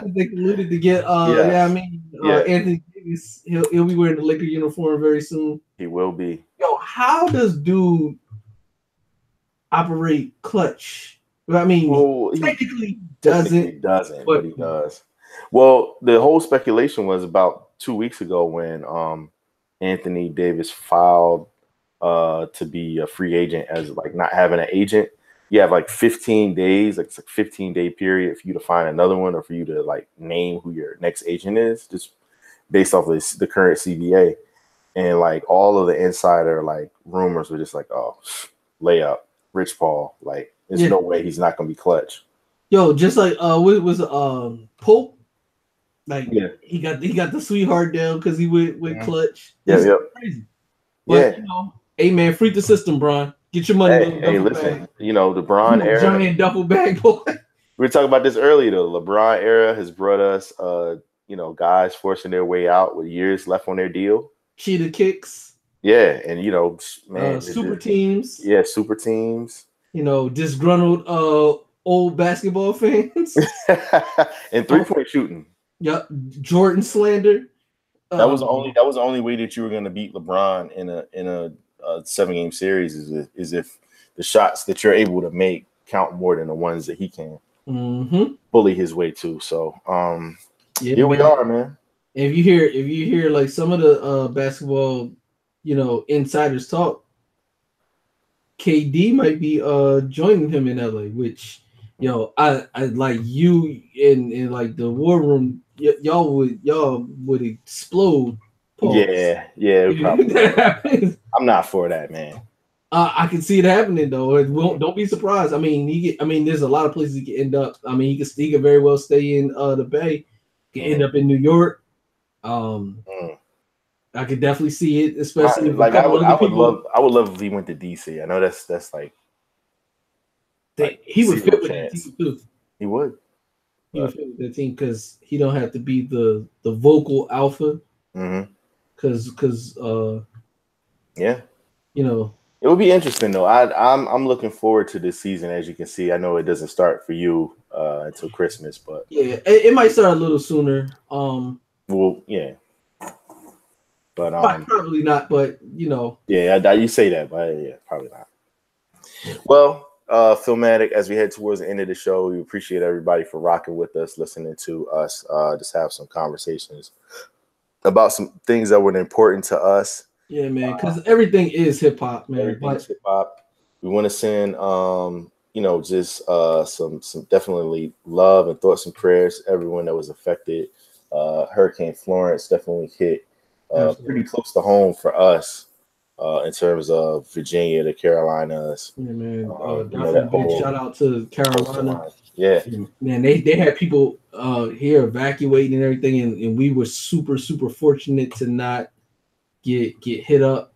they colluded to get Anthony Davis. He'll be wearing the Laker uniform very soon. He will be. Yo, how does dude operate clutch? I mean, technically doesn't, but he does. Well, the whole speculation was about 2 weeks ago when Anthony Davis filed to be a free agent as like not having an agent. You have like 15 days, like it's a 15-day period for you to find another one or for you to like name who your next agent is, just based off of the current CBA. And like all of the insider like rumors were just like, oh, layup, Rich Paul. Like there's no way he's not gonna be clutch. Yo, just like what was Pope? Like he got the sweetheart down because he went clutch. Yeah, crazy. But, hey man, freak the system, Bron. Get your money. Hey, listen, the Bron era. Giant duffel bag boy. We were talking about this earlier. The LeBron era has brought us, guys forcing their way out with years left on their deal. Cheetah kicks. Yeah, and man, super teams. Yeah, super teams. Disgruntled old basketball fans. And 3-point shooting. Yep, Jordan slander. That was the only way that you were going to beat LeBron in a 7-game series is if the shots that you're able to make count more than the ones that he can bully his way to. So here we are, man. If you hear like some of the basketball, insiders talk, KD might be joining him in LA, which I like you in like the war room, y'all would explode. Pause. Yeah, probably. I'm not for that, man. I can see it happening though. Don't be surprised. I mean, there's a lot of places he can end up. I mean, he could very well stay in the Bay. He can end up in New York. I could definitely see it, especially I would love if he went to DC. I know that's like he would fit with that team too. He would. He would fit with that team because he don't have to be the vocal alpha. Because it would be interesting though. I'm looking forward to this season. As you can see, I know it doesn't start for you until Christmas, but it might start a little sooner. Well, yeah. But probably not. But you know, yeah, you say that, but yeah, probably not. Well, Philmatic, as we head towards the end of the show, we appreciate everybody for rocking with us, listening to us, just have some conversations about some things that were important to us. Yeah, man, because everything is hip hop, man. Everything is hip hop. We want to send, just some definitely love and thoughts and prayers to everyone that was affected. Hurricane Florence definitely hit pretty close to home for us. In terms of Virginia, the Carolinas. Yeah, man. Definitely shout out to Carolina. Yeah. Man, they had people here evacuating and everything, and we were super, super fortunate to not get hit up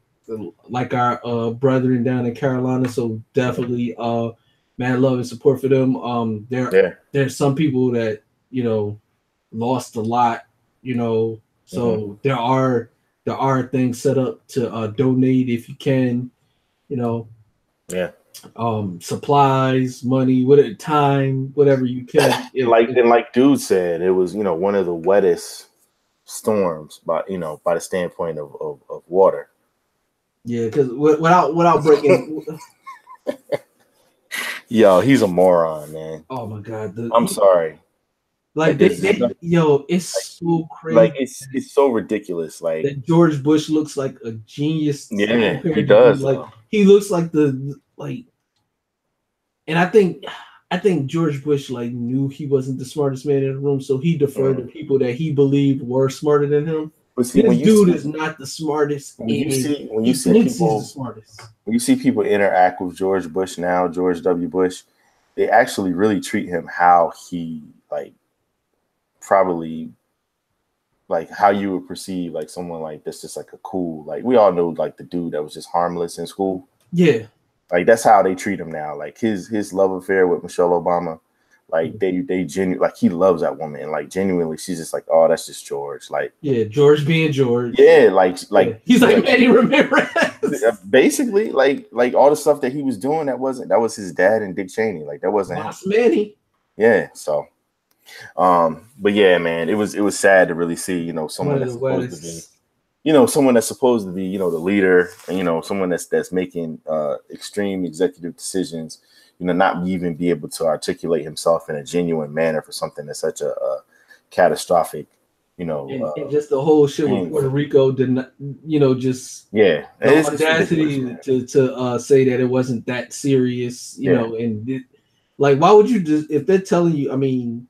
like our brethren down in Carolina. So definitely mad love and support for them. There's some people that, lost a lot, so there are things set up to donate if you can, supplies, money, whatever, time, whatever you can. Like dude said, it was one of the wettest storms by the standpoint of water. Yeah, because without breaking. Yo, he's a moron, man. Oh my god, I'm sorry. Like it's so crazy. Like it's so ridiculous. Like that George Bush looks like a genius. Yeah, he does. Like he looks like and I think George Bush knew he wasn't the smartest man in the room, so he deferred to people that he believed were smarter than him. But see, this dude is not the smartest. When you see people interact with George Bush now, George W. Bush, they actually really treat him how he probably how you would perceive someone like this, just a cool, we all know the dude that was just harmless in school. Yeah. That's how they treat him now. His love affair with Michelle Obama, they genuinely he loves that woman, and genuinely she's just oh, that's just George. George being George. Yeah, he's Manny Ramirez. Basically, all the stuff that he was doing that was his dad and Dick Cheney. That wasn't Boss Manny. Yeah, so but yeah, man, it was sad to really see, someone that's supposed to be someone that's supposed to be, the leader, and someone that's making extreme executive decisions, not even be able to articulate himself in a genuine manner for something that's such a catastrophic, and just the whole shit with Puerto Rico did not, just the audacity to say that it wasn't that serious, and why would you just, if they're telling you,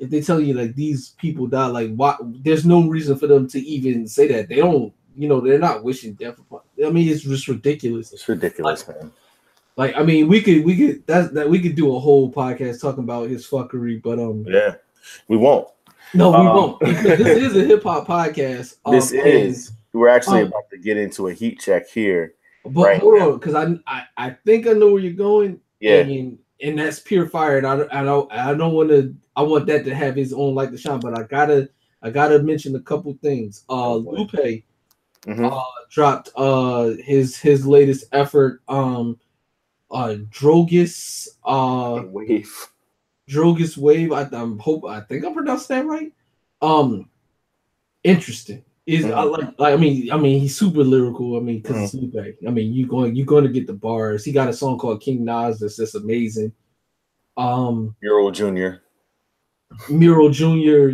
if they tell you these people died, why? There's no reason for them to even say that. They don't, they're not wishing death upon. It's just ridiculous. It's ridiculous, man. We could do a whole podcast talking about his fuckery, but yeah, we won't. No, we won't, because this is a hip hop podcast. We're actually about to get into a heat check here. But hold on, because I think I know where you're going. Yeah. And that's pure fire. And I don't want to. I want that to have his own light to shine. But I gotta mention a couple things. Lupe dropped his latest effort. Drogas Wave. Drogas Wave. I think I'm pronouncing that right. Interesting. He's super lyrical. Because it's Lupe. You're going to get the bars. He got a song called King Nas that's just amazing. Mural Jr.,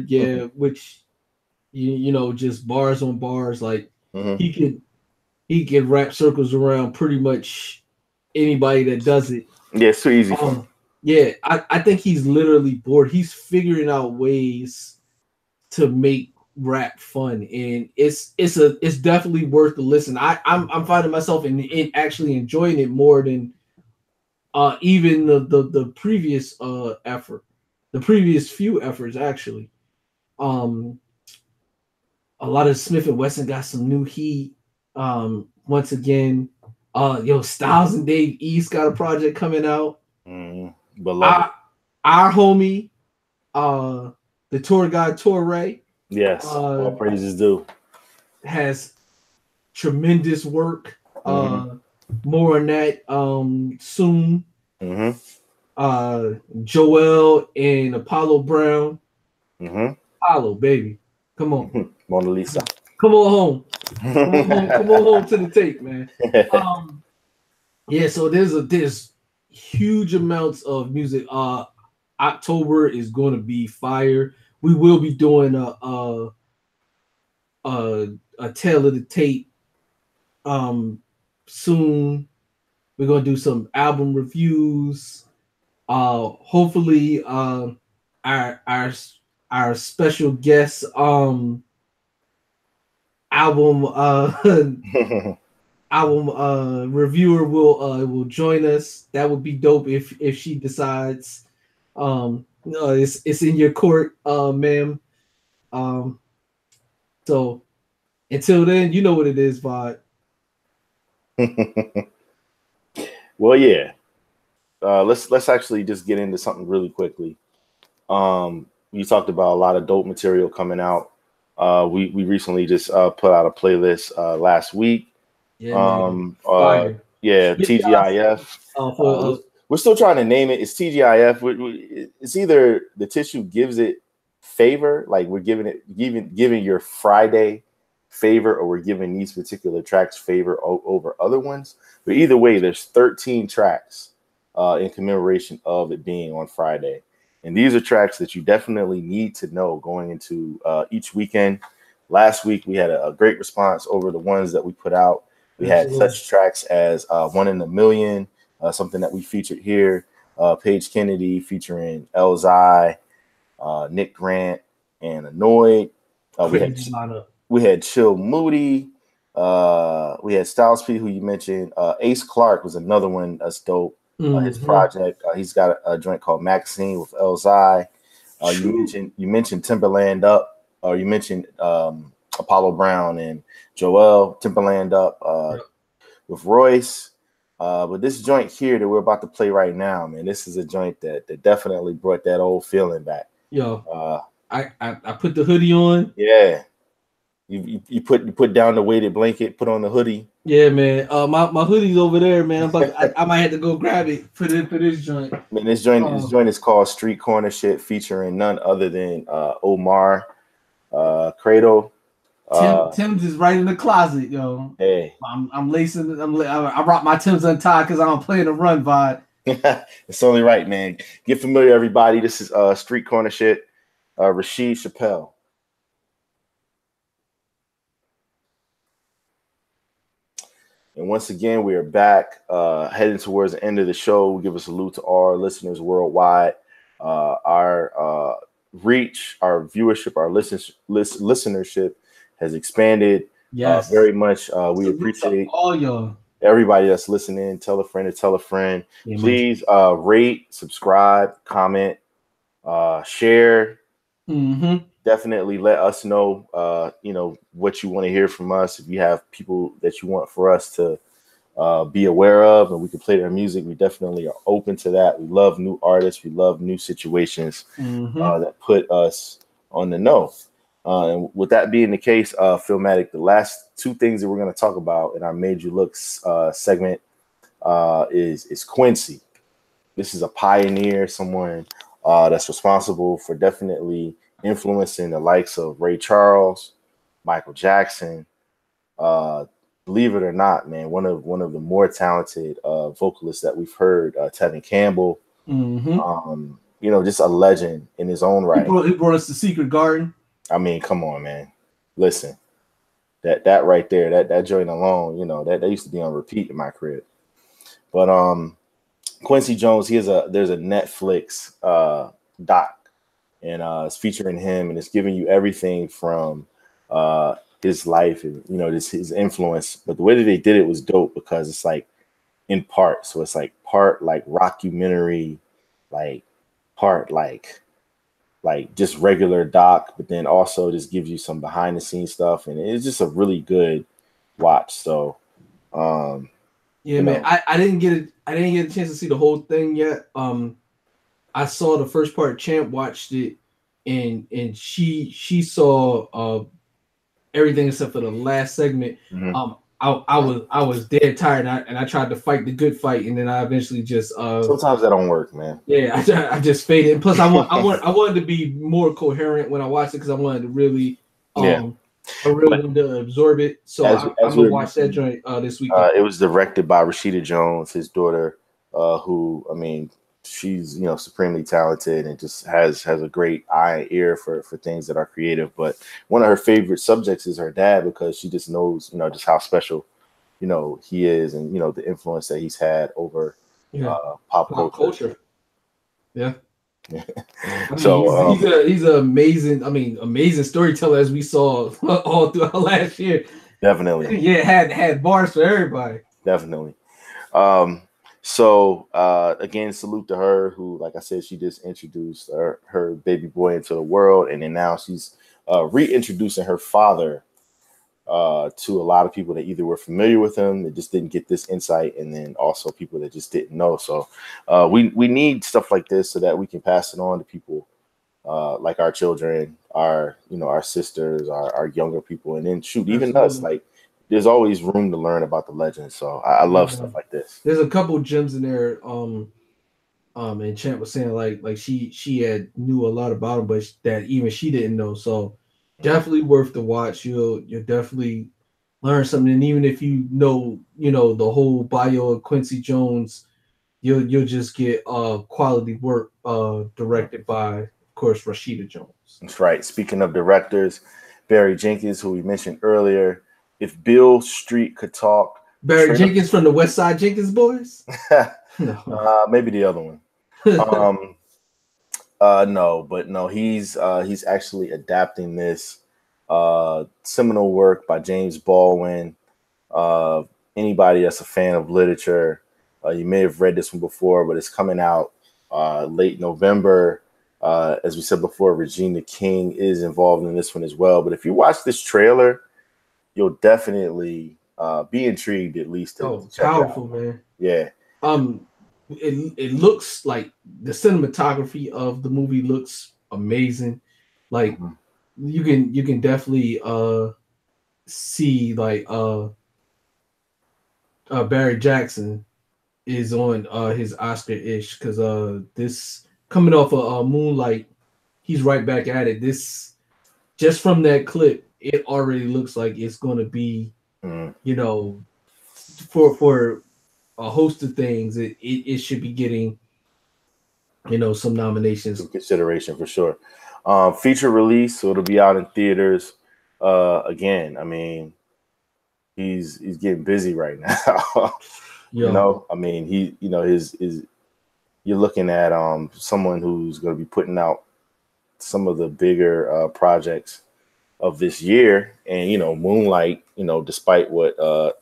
yeah, which just bars on bars. He can wrap circles around pretty much anybody that does it. Yeah, it's too easy for him. Yeah, I think he's literally bored. He's figuring out ways to make rap fun, and it's definitely worth the listen. I'm finding myself in actually enjoying it more than even the previous effort, the previous few efforts actually. A lot of Smith and Wesson got some new heat. Once again, Styles and Dave East got a project coming out. Our homie, the tour guide Torre. Yes, all praises due. Has tremendous work. More on that soon. Joel and Apollo Brown. Apollo, baby. Come on. Mona Lisa. Come on home. Come on home to the tape, man. Yeah, so there's huge amounts of music. October is going to be fire. We will be doing a tale of the tape soon. We're gonna do some album reviews. Hopefully our special guest album reviewer will join us. That would be dope if she decides. No, it's in your court, ma'am. So until then, you know what it is, Vod. Well, yeah. Let's actually just get into something really quickly. You talked about a lot of dope material coming out. We recently just put out a playlist last week. Yeah, yeah, TGIF. We're still trying to name it. It's TGIF. It's either the tissue gives it favor, like we're giving your Friday favor, or we're giving these particular tracks favor over other ones. But either way, there's 13 tracks in commemoration of it being on Friday. And these are tracks that you definitely need to know going into each weekend. Last week, we had a great response over the ones that we put out. We had such tracks as One in a Million, something that we featured here, Paige Kennedy featuring Elzai, Nick Grant, and Annoyed. We had Chill Moody. We had Styles P, who you mentioned. Ace Clark was another one that's dope. His project. He's got a joint called Maxine with Elzai. You mentioned Timberland Up, or you mentioned Apollo Brown and Joel. Timberland Up with Royce. But this joint here that we're about to play right now, man, this is a joint that definitely brought that old feeling back. Yo, I put the hoodie on. Yeah. You put down the weighted blanket, put on the hoodie. Yeah, man. My hoodie's over there, man. But I might have to go grab it for this joint. Man, this joint is called Street Corner Shit, featuring none other than Omar Cradle. Tim's is right in the closet, yo. Hey, I'm lacing. I rock my Tim's untied because I don't play in the run vibe. It's only right, man. Get familiar, everybody. This is Street Corner Shit. Rashid Chappelle. And once again, we are back, heading towards the end of the show. We give a salute to all our listeners worldwide. Our reach, our viewership, our listenership has expanded very much. We appreciate all y'all, everybody that's listening. Tell a friend to tell a friend. Yeah, please rate, subscribe, comment, share. Definitely let us know, what you want to hear from us. If you have people that you want for us to be aware of and we can play their music, we definitely are open to that. We love new artists. We love new situations that put us on the know. And with that being the case, Philmatic, the last two things that we're going to talk about in our Made You Look segment is Quincy. This is a pioneer, someone that's responsible for definitely influencing the likes of Ray Charles, Michael Jackson. Believe it or not, man, one of the more talented vocalists that we've heard, Tevin Campbell. Just a legend in his own right. He brought us the Secret Garden. I mean, come on, man. Listen, that right there, that joint alone, that used to be on repeat in my crib. But Quincy Jones, there's a Netflix doc. And it's featuring him, and it's giving you everything from his life and his influence. But the way that they did it was dope because it's like in part. So it's like part like rockumentary, like part like just regular doc, but then also just gives you some behind the scenes stuff, and it's just a really good watch. So man, I didn't get a chance to see the whole thing yet. I saw the first part. Champ watched it, and she saw everything except for the last segment. I was dead tired, and I tried to fight the good fight, and then I eventually just sometimes that don't work, man. Yeah, I just faded. And plus, I wanted to be more coherent when I watched it because I wanted to really I really wanted to absorb it, so I'm gonna watch that joint this weekend. It was directed by Rashida Jones, his daughter, who, I mean, she's, you know, supremely talented and just has a great eye and ear for things that are creative. But one of her favorite subjects is her dad, because she just knows, you know, just how special, you know, he is, and, you know, the influence that he's had over pop culture. Yeah. I mean, so he's an amazing storyteller, as we saw all throughout last year. Definitely. Yeah, had bars for everybody. Definitely. So again, salute to her, who, like I said, she just introduced her baby boy into the world, and then now she's reintroducing her father to a lot of people that either were familiar with him, that just didn't get this insight, and then also people that just didn't know. So we need stuff like this so that we can pass it on to people like our children, our sisters, our younger people, and then shoot, even us. Like, there's always room to learn about the legends. So I love stuff like this. There's a couple gems in there. And Champ was saying like she had knew a lot about him, but that even she didn't know. So definitely worth the watch. You'll definitely learn something. And even if you know the whole bio of Quincy Jones, you'll just get quality work directed by, of course, Rashida Jones. That's right. Speaking of directors, Barry Jenkins, who we mentioned earlier. If Bill Street could talk. Barry Jenkins from the West Side Jenkins Boys? No. Maybe the other one. No, he's actually adapting this seminal work by James Baldwin. Anybody that's a fan of literature, you may have read this one before, but it's coming out late November. As we said before, Regina King is involved in this one as well. But if you watch this trailer, you'll definitely be intrigued, at least. To check powerful, it out. Man. Yeah. It looks like the cinematography of the movie looks amazing. Like you can definitely see like Barry Jackson is on his Oscar-ish, because this coming off of Moonlight, he's right back at it. This, just from that clip, it already looks like it's going to be, for a host of things, it should be getting, some nominations. Some consideration for sure. Feature release, so it'll be out in theaters. Again, I mean, he's getting busy right now. I mean, his you're looking at someone who's going to be putting out some of the bigger projects of this year. And Moonlight, despite what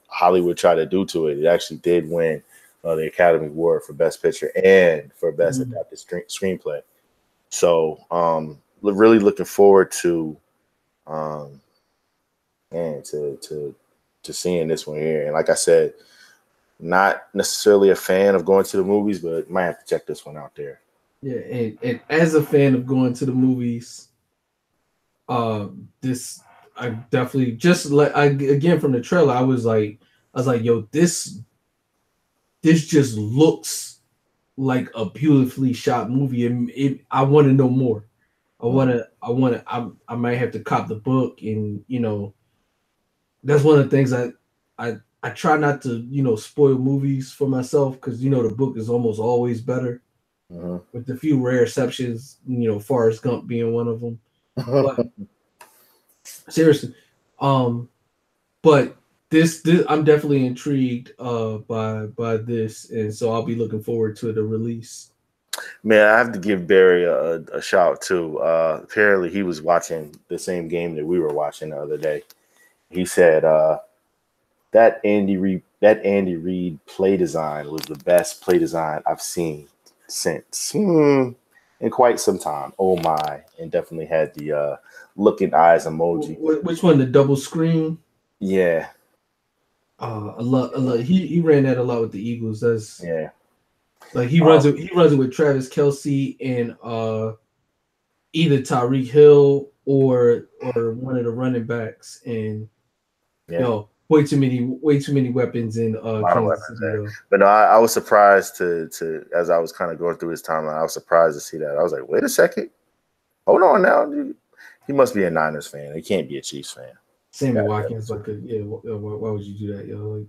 Hollywood tried to do to it, it actually did win the Academy Award for Best Picture and for Best Adapted Screenplay. So really looking forward to seeing this one here. And like I said, not necessarily a fan of going to the movies, but might have to check this one out there. Yeah, and as a fan of going to the movies, this, I definitely, again from the trailer, I was like, yo, this just looks like a beautifully shot movie, and I want to know more. I might have to cop the book, and that's one of the things I try not to spoil movies for myself, because the book is almost always better, with a few rare exceptions, Forrest Gump being one of them. But seriously, but this I'm definitely intrigued by this, and so I'll be looking forward to the release. Man, I have to give Barry a shout too. Apparently, he was watching the same game that we were watching the other day. He said that Andy Reid play design was the best play design I've seen since in quite some time. Oh my! And definitely had the looking eyes emoji. Which one? The double screen? Yeah. A lot. He ran that a lot with the Eagles. That's like he runs it with Travis Kelce and either Tyreek Hill or one of the running backs, and way too many weapons in Kansas City. But no, I was surprised to as I was kind of going through his timeline, I was surprised to see that. I was like, wait a second, hold on now, dude. He must be a Niners fan. He can't be a Chiefs fan. Sammy Watkins, like, why would you do that, yo?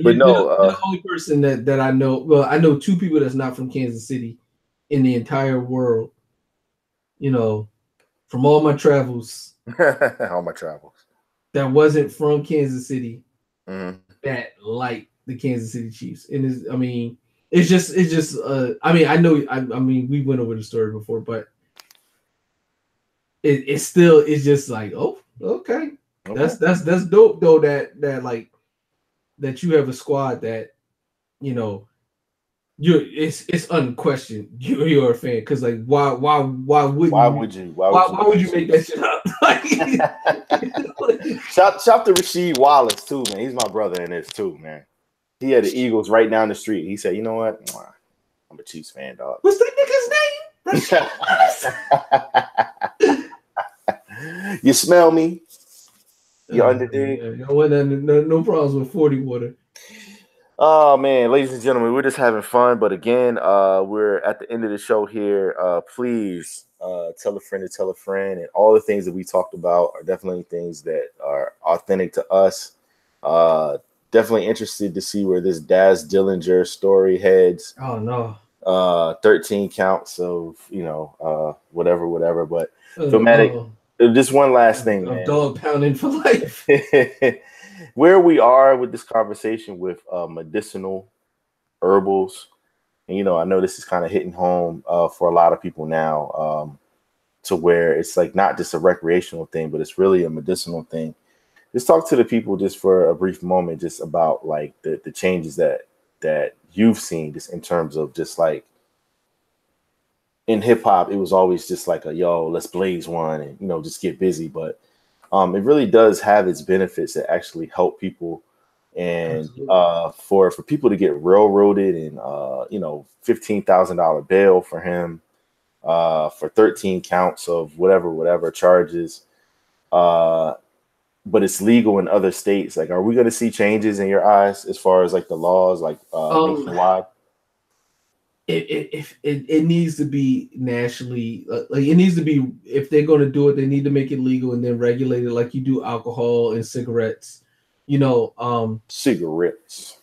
But no, the only person that I know, well, I know two people that's not from Kansas City in the entire world. You know, from all my travels, that wasn't from Kansas City, that like the Kansas City Chiefs, and it's just I mean, I know, I mean, we went over the story before, but it's just like, oh, okay. That's dope though, that like that you have a squad that, you know, it's unquestioned you're a fan, because like why would you make that shit up? Shout to Rasheed Wallace too, man. He's my brother in this too, man. He had the Eagles right down the street. He said, you know what? I'm a Chiefs fan, dog. What's that nigga's name? Rasheed Wallace. You smell me? You underdig? Yeah, no problems with 40 water. Oh man, ladies and gentlemen, we're just having fun. But again, we're at the end of the show here. Please tell a friend to tell a friend, and all the things that we talked about are definitely things that are authentic to us. Definitely interested to see where this Daz Dillinger story heads. Oh no. 13 counts of, you know, whatever. But Filmatic, just one last thing, man. Dog pounding for life. Where we are with this conversation with medicinal herbals, and you know, I know this is kind of hitting home for a lot of people now, to where it's like not just a recreational thing, but it's really a medicinal thing. Just talk to the people just for a brief moment, just about like the changes that you've seen, just in terms of just like in hip hop, it was always just like let's blaze one and, you know, just get busy. But it really does have its benefits that actually help people. And for people to get railroaded and, you know, $15,000 bail for him for 13 counts of whatever charges. But it's legal in other states. Like, are we going to see changes in your eyes as far as like the laws, like nationwide? It needs to be nationally, like it needs to be, if they're going to do it, they need to make it legal and then regulate it like you do alcohol and cigarettes. You know, cigarettes.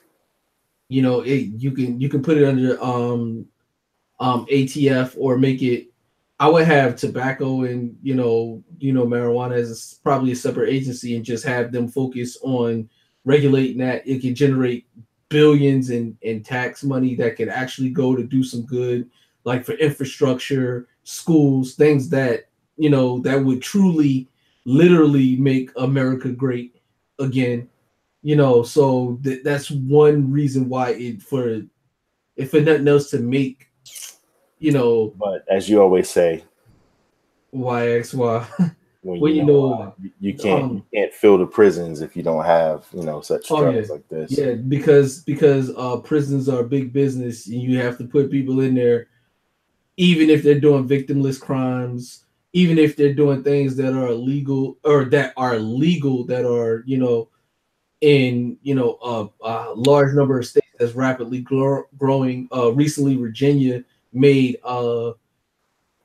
You know, you can put it under ATF, or make it. I would have tobacco and you know marijuana as probably a separate agency, and just have them focus on regulating that. It can generate billions in tax money that could actually go to do some good, like for infrastructure, schools, things that, you know, that would truly, literally make America great again. You know, so that's one reason why if for nothing else, to make, you know. But as you always say, YXY. When you know you can't fill the prisons if you don't have, you know, such drugs like this. Yeah, because prisons are big business, and you have to put people in there, even if they're doing victimless crimes, even if they're doing things that are illegal or that are legal, that are, you know, in, you know, a large number of states that's rapidly growing. Recently, Virginia made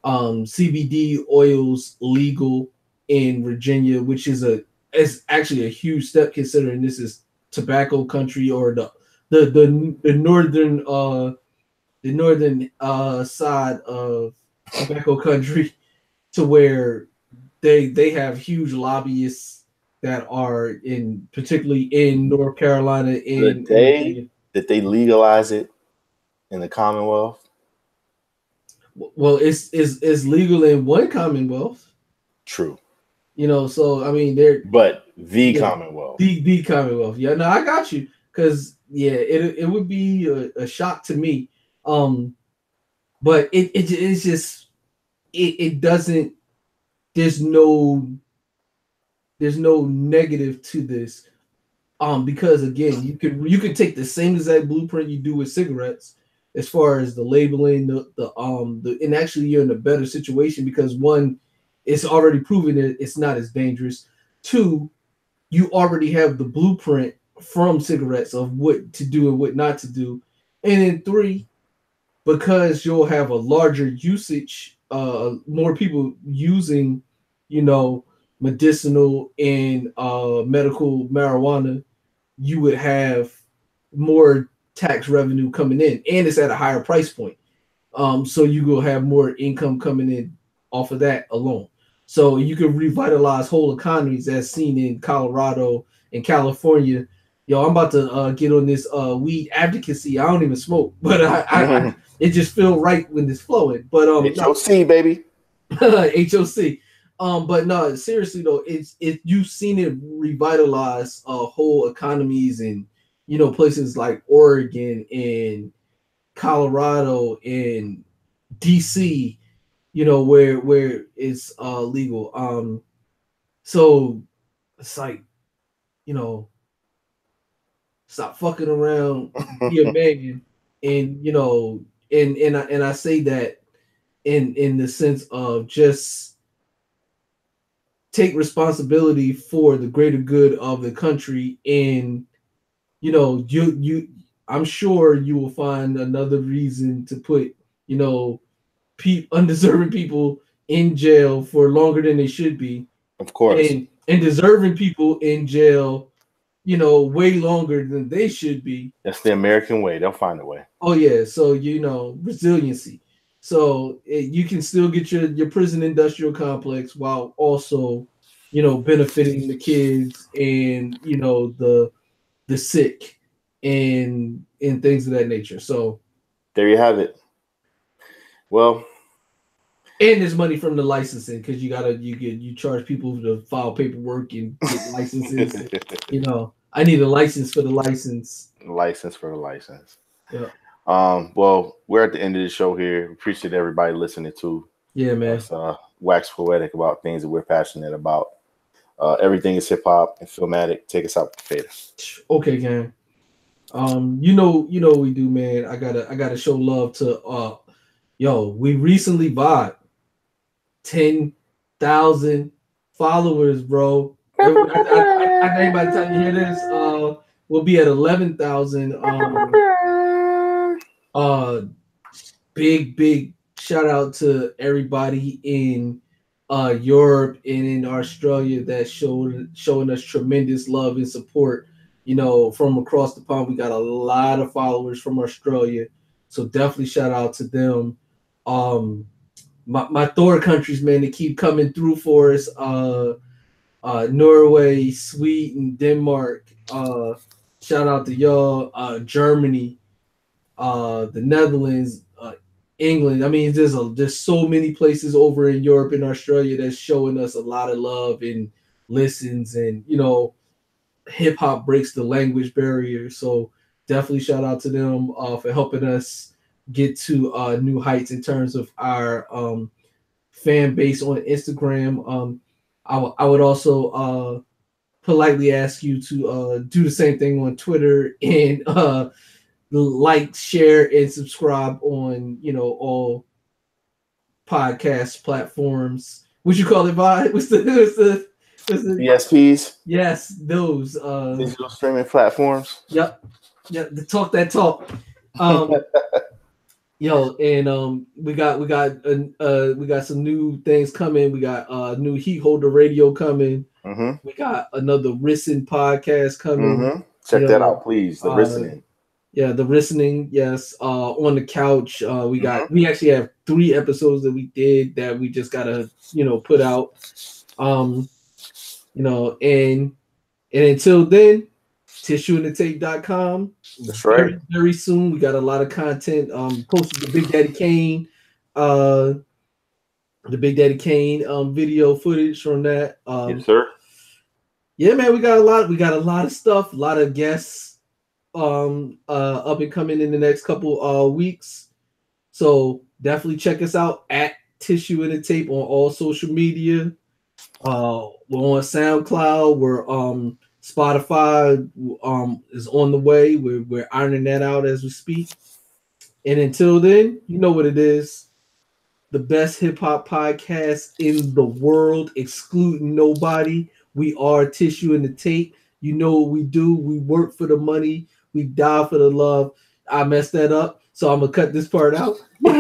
CBD oils legal in Virginia, which is actually a huge step, considering this is tobacco country, or the northern side of tobacco country, to where they have huge lobbyists that are particularly in North Carolina. That they legalize it in the Commonwealth. Well, it's legal in one Commonwealth. True. You know, so I mean, Commonwealth. The Commonwealth. Yeah, no, I got you. Because it would be a shock to me. But it's just it doesn't. There's no negative to this. Because again, you could take the same exact blueprint you do with cigarettes, as far as the labeling, and actually you're in a better situation, because one, it's already proven that it's not as dangerous. Two, you already have the blueprint from cigarettes of what to do and what not to do. And then three, because you'll have a larger usage, more people using you know, medicinal and medical marijuana, you would have more tax revenue coming in, and it's at a higher price point. So you will have more income coming in off of that alone. So you can revitalize whole economies as seen in Colorado and California. Yo, I'm about to get on this weed advocacy. I don't even smoke, but I it just feel right when it's flowing. But HOC baby, HOC. But no, seriously though, it's you've seen it revitalize whole economies in, you know, places like Oregon and Colorado and DC, you know, where it's legal. So it's like, you know, stop fucking around, be a man, and you know, and I say that in the sense of just take responsibility for the greater good of the country, and you know, you I'm sure you will find another reason to put, you know, undeserving people in jail for longer than they should be. Of course. And deserving people in jail, you know, way longer than they should be. That's the American way. They'll find a way. Oh yeah. So, you know, resiliency. So you can still get your prison industrial complex while also, you know, benefiting the kids and, you know, the sick and things of that nature. So there you have it. Well, and there's money from the licensing because you charge people to file paperwork and get licenses. You know, I need a license for the license. License for the license. Yeah. Well, we're at the end of the show here. Appreciate everybody listening to. Yeah, man. Us, wax poetic about things that we're passionate about. Everything is hip hop and filmatic. Take us out with the fader. Okay, gang. You know what we do, man. I gotta show love to we recently bought 10,000 followers, bro. I think by the time you hear this, we'll be at 11,000. Big shout out to everybody in Europe and in Australia that showing us tremendous love and support. You know, from across the pond, we got a lot of followers from Australia, so definitely shout out to them. My Thor countries, man, they keep coming through for us. Norway, Sweden, Denmark. Shout out to y'all. Germany, the Netherlands, England. I mean, there's so many places over in Europe and Australia that's showing us a lot of love and listens, and you know, hip hop breaks the language barrier. So definitely shout out to them for helping us get to new heights in terms of our fan base on Instagram. I would also politely ask you to do the same thing on Twitter and like, share, and subscribe on, you know, all podcast platforms. What you call it, Vi? What's the DSPs? Yes, those digital streaming platforms. Yep. Talk that talk. Yo, and we got some new things coming. We got new HeatHolderz radio coming. Mm-hmm. We got another Listen podcast coming. Mm-hmm. Check that out, please. The listening. Yeah, the listening. Yes. On the couch. We actually have 3 episodes that we did that we just gotta, you know, put out. You know, and until then, tissueandthetape.com. That's right. Very soon. We got a lot of content. Posted the Big Daddy Kane, video footage from that. Yes, sir. Yeah, man, we got a lot of stuff, a lot of guests up and coming in the next couple weeks. So definitely check us out at Tissue and the Tape on all social media. We're on SoundCloud. We're Spotify is on the way. We're ironing that out as we speak. And until then, you know what it is. The best hip hop podcast in the world, excluding nobody. We are Tissue and the Tape. You know what we do. We work for the money. We die for the love. I messed that up. So I'm gonna cut this part out. And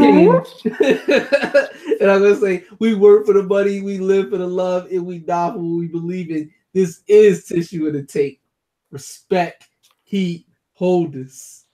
I'm gonna say, we work for the money, we live for the love, and we die for what we believe in. This is Tissue in the Tape. Respect, heat, holders.